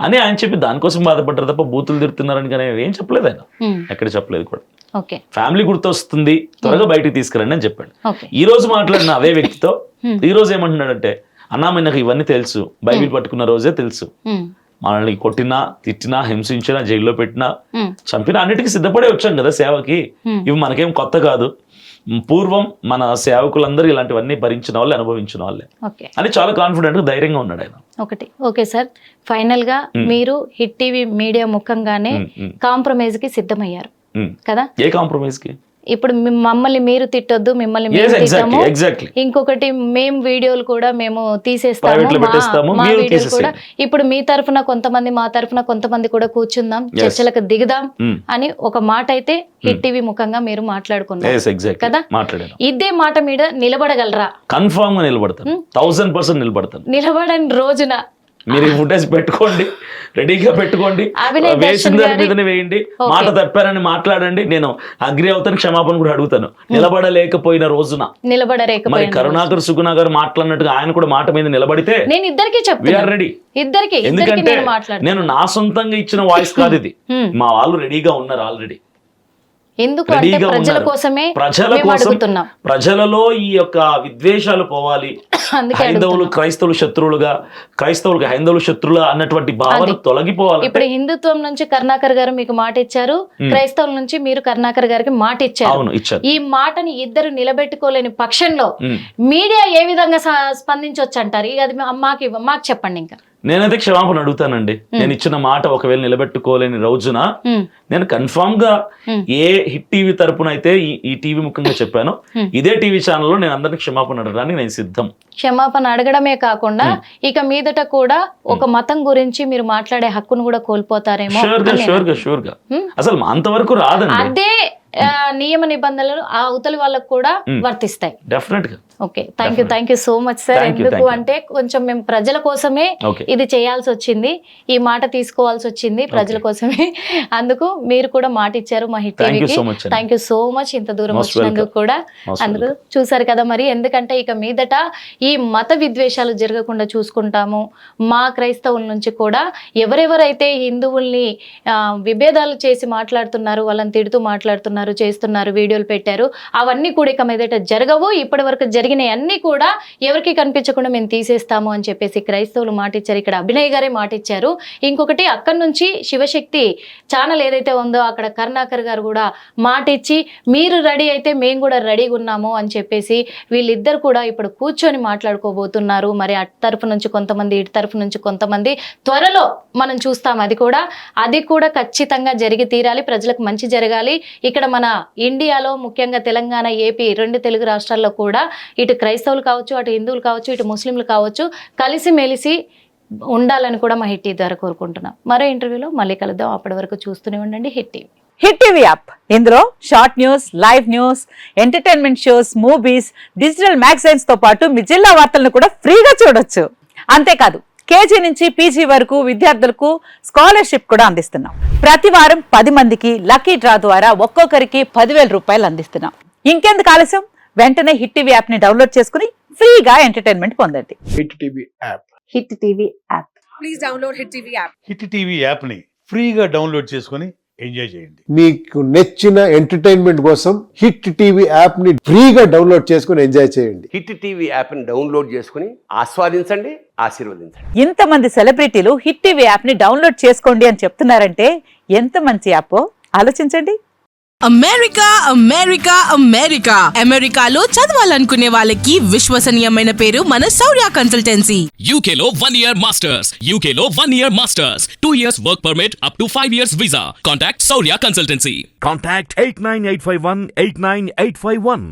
అని ఆయన చెప్పి దానికోసం బాధపడ్డారు తప్ప బూతులు తిడుతున్నారని కానీ ఏం చెప్పలేదు ఆయన, ఎక్కడ చెప్పలేదు కూడా. ఫ్యామిలీ గుర్తొస్తుంది, త్వరగా బయటికి తీసుకురండి అని చెప్పాడు. ఈ రోజు మాట్లాడిన అదే వ్యక్తితో ఈ రోజు ఏమంటున్నాడంటే, అన్నా నాకు ఇవన్నీ తెలుసు, బైబిల్ పట్టుకున్న రోజే తెలుసు, మనల్ని కొట్టినా తిట్టినా హింసించినా జైల్లో పెట్టినా చంపినా అన్నిటికీ సిద్ధపడే వచ్చాం కదా సేవకి, ఇవి మనకేం కొత్త కాదు, పూర్వం మన సేవకులందరూ ఇలాంటివన్నీ భరించిన వాళ్ళే, అనుభవించిన వాళ్ళే అని చాలా కాన్ఫిడెంట్ గా ధైర్యంగా ఉన్నాడు ఆయన. ఓకే సార్, ఫైనల్ గా మీరు హిట్ టీవీ మీడియా ముఖంగానే కాంప్రమైజ్ కి సిద్ధమయ్యారు కదా? ఏ కాంప్రమైజ్ కి? ఇప్పుడు మమ్మల్ని మీరు తిట్టొద్దు, మిమ్మల్ని మేము తిట్టాము, ఇంకొకటి మేము వీడియోలు కూడా మేము తీసేస్తాము, మా వీడియోలు కూడా ఇప్పుడు మీ తరఫున కొంతమంది, మా తరఫున కొంతమంది కూడా కూర్చుందాం, చర్చలకు దిగుదాం అని ఒక మాట అయితే హిట్ టీవీ ముఖంగా మీరు మాట్లాడుకున్నారు కదా? ఇదే మాట మీద నిలబడగలరా? కన్ఫర్మ్ గా నిలబడతాను, 1000% నిలబడతాను. నిలబడని రోజున మీరు ఫుటేజ్ పెట్టుకోండి, రెడీగా పెట్టుకోండి, వేసిన దాని మీదనే వేయండి, మాట తప్పారని మాట్లాడండి, నేను అగ్రి అవుతాను, క్షమాపణ కూడా అడుగుతాను. నిలబడలేకపోయిన రోజున, మరి కరుణాకర్ సుగుణాకర్ మాట్లాడినట్టుగా ఆయన కూడా మాట మీద నిలబడితే నేను ఇద్దరికి వీఆర్ రెడీ. ఎందుకంటే నేను నా సొంతంగా ఇచ్చిన వాయిస్ కాదు ఇది, మా వాళ్ళు రెడీగా ఉన్నారు ఆల్రెడీ. ప్రజలలో ఈ యొక్క విద్వేషాలు పోవాలి, హైందవులు క్రైస్తవులు శత్రువులుగా, క్రైస్తవులకు హైందవులు శత్రువులు అన్నటువంటి భావన తొలగిపోవాలి. ఇప్పుడు హిందుత్వం నుంచి కరుణాకర్ గారు మీకు మాట ఇచ్చారు, క్రైస్తవుల నుంచి మీరు కరుణాకర్ గారికి మాట ఇచ్చారు. ఈ మాటని ఇద్దరు నిలబెట్టుకోలేని పక్షంలో మీడియా ఏ విధంగా స్పందించవచ్చు అంటారు? అది మాకు చెప్పండి. ఇంకా నేనైతే క్షమాపణ అడుగుతానండి. నేను ఇచ్చిన మాట ఒకవేళ నిలబెట్టుకోలేని రోజున నేను కన్ఫామ్ గా ఏ హిట్ టీవీ తరపున అయితే ఈ టీవీ ముఖ్యంగా చెప్పాను, ఇదే టీవీ ఛానల్లో నేను అందరికి క్షమాపణ అడగడానికి నేను సిద్ధం. క్షమాపణ అడగడమే కాకుండా ఇక మీదట కూడా ఒక మతం గురించి మీరు మాట్లాడే హక్కును కూడా కోల్పోతారేమో. షూర్ గా అసలు అంతవరకు రాదండి. అదే నియమ నిబంధనలు ఆ అవతలి వాళ్ళకు కూడా వర్తిస్తాయి. డెఫినెట్ గా. Okay, thank you so much sir. ఎందుకు అంటే కొంచెం మేము ప్రజల కోసమే ఇది చేయాల్సి వచ్చింది, ఈ మాట తీసుకోవాల్సి వచ్చింది ప్రజల కోసమే. అందుకు మీరు కూడా మాట ఇచ్చారు మా హిట్ టీవీకి. థ్యాంక్ యూ సో మచ్ ఇంత దూరం వచ్చినందుకు కూడా. అందుకు చూసారు కదా మరి, ఎందుకంటే ఇక మీదట ఈ మత విద్వేషాలు జరగకుండా చూసుకుంటాము. మా క్రైస్తవుల నుంచి కూడా ఎవరెవరైతే హిందువుల్ని విభేదాలు చేసి మాట్లాడుతున్నారు, వాళ్ళని తిడుతూ మాట్లాడుతున్నారు, చేస్తున్నారు, వీడియోలు పెట్టారు, అవన్నీ కూడా ఇక మీదట జరగవు. ఇప్పటి వరకు జరిగిన అన్ని కూడా ఎవరికి కనిపించకుండా మేము తీసేస్తాము అని చెప్పేసి క్రైస్తవులు మాట ఇచ్చారు. ఇక్కడ అభినయ్ గారే మాట ఇచ్చారు. ఇంకొకటి అక్కడి నుంచి శివశక్తి ఛానల్ ఏదైతే ఉందో అక్కడ కరుణాకర్ గారు కూడా మాట ఇచ్చి మీరు రెడీ అయితే మేము కూడా రెడీగా ఉన్నాము అని చెప్పేసి వీళ్ళిద్దరు కూడా ఇప్పుడు కూర్చొని మాట్లాడుకోబోతున్నారు. మరి అటు తరఫు నుంచి కొంతమంది, ఇటు తరఫు నుంచి కొంతమంది, త్వరలో మనం చూస్తాం. అది కూడా ఖచ్చితంగా జరిగి తీరాలి, ప్రజలకు మంచి జరగాలి. ఇక్కడ మన ఇండియాలో ముఖ్యంగా తెలంగాణ, ఏపీ 2 తెలుగు రాష్ట్రాల్లో కూడా ఇటు క్రైస్తవులు కావచ్చు, అటు హిందువులు కావచ్చు, ఇటు ముస్లింలు కావచ్చు, కలిసిమెలిసి ఉండాలని కూడా మా హిట్ టీవీ ద్వారా కోరుకుంటున్నాం. మరో ఇంటర్వ్యూలో మళ్ళీ కలుద్దాం. అప్పటి వరకు చూస్తూనే ఉండండి Hit TV. Hit TV app, ఇందులో short news, live news, entertainment shows, movies, digital magazines తో పాటు మీ జిల్లా వార్తలను కూడా ఫ్రీగా చూడొచ్చు. అంతేకాదు కేజీ నుంచి పీజీ వరకు విద్యార్థులకు స్కాలర్షిప్ కూడా అందిస్తున్నాం. ప్రతి వారం 10 మందికి లక్కీ డ్రా ద్వారా ఒక్కొక్కరికి 10,000 రూపాయలు అందిస్తున్నాం. ఇంకెందుకు ఆలస్యం, వెంటనే హిట్ టీవీ యాప్ ని డౌన్లోడ్ చేసుకుని ఫ్రీగా ఎంటర్టైన్మెంట్ పొందండి. Hit TV app. Hit TV app. Please download hit TV app. Hit TV app ని ఫ్రీగా డౌన్లోడ్ చేసుకొని ఎంజాయ్ చేయండి. మీకు నచ్చిన ఎంటర్టైన్మెంట్ కోసం హిట్ టీవీ యాప్ ని ఫ్రీగా డౌన్లోడ్ చేసుకొని ఎంజాయ్ చేయండి. హిట్ టీవీ యాప్ ని డౌన్లోడ్ చేసుకుని ఆస్వాదించండి, ఆశీర్వదించండి. ఇంతమంది సెలబ్రిటీలు హిట్ టీవీ యాప్ ని డౌన్లోడ్ చేసుకోండి అని చెప్తున్నారంటే ఎంత మంచి యాప్ ఆలోచించండి. అమెరికా అమెరికా అమెరికా అమెరికాలో చదవాలనుకునే వాళ్ళకి విశ్వసనీయమైన పేరు మన శౌర్య కన్సల్టెన్సీ. UK లో 1 year masters. UK లో 1 year masters. 2 years work permit up to 5 years visa. Contact Saurya Consultancy. Contact 89851 89851.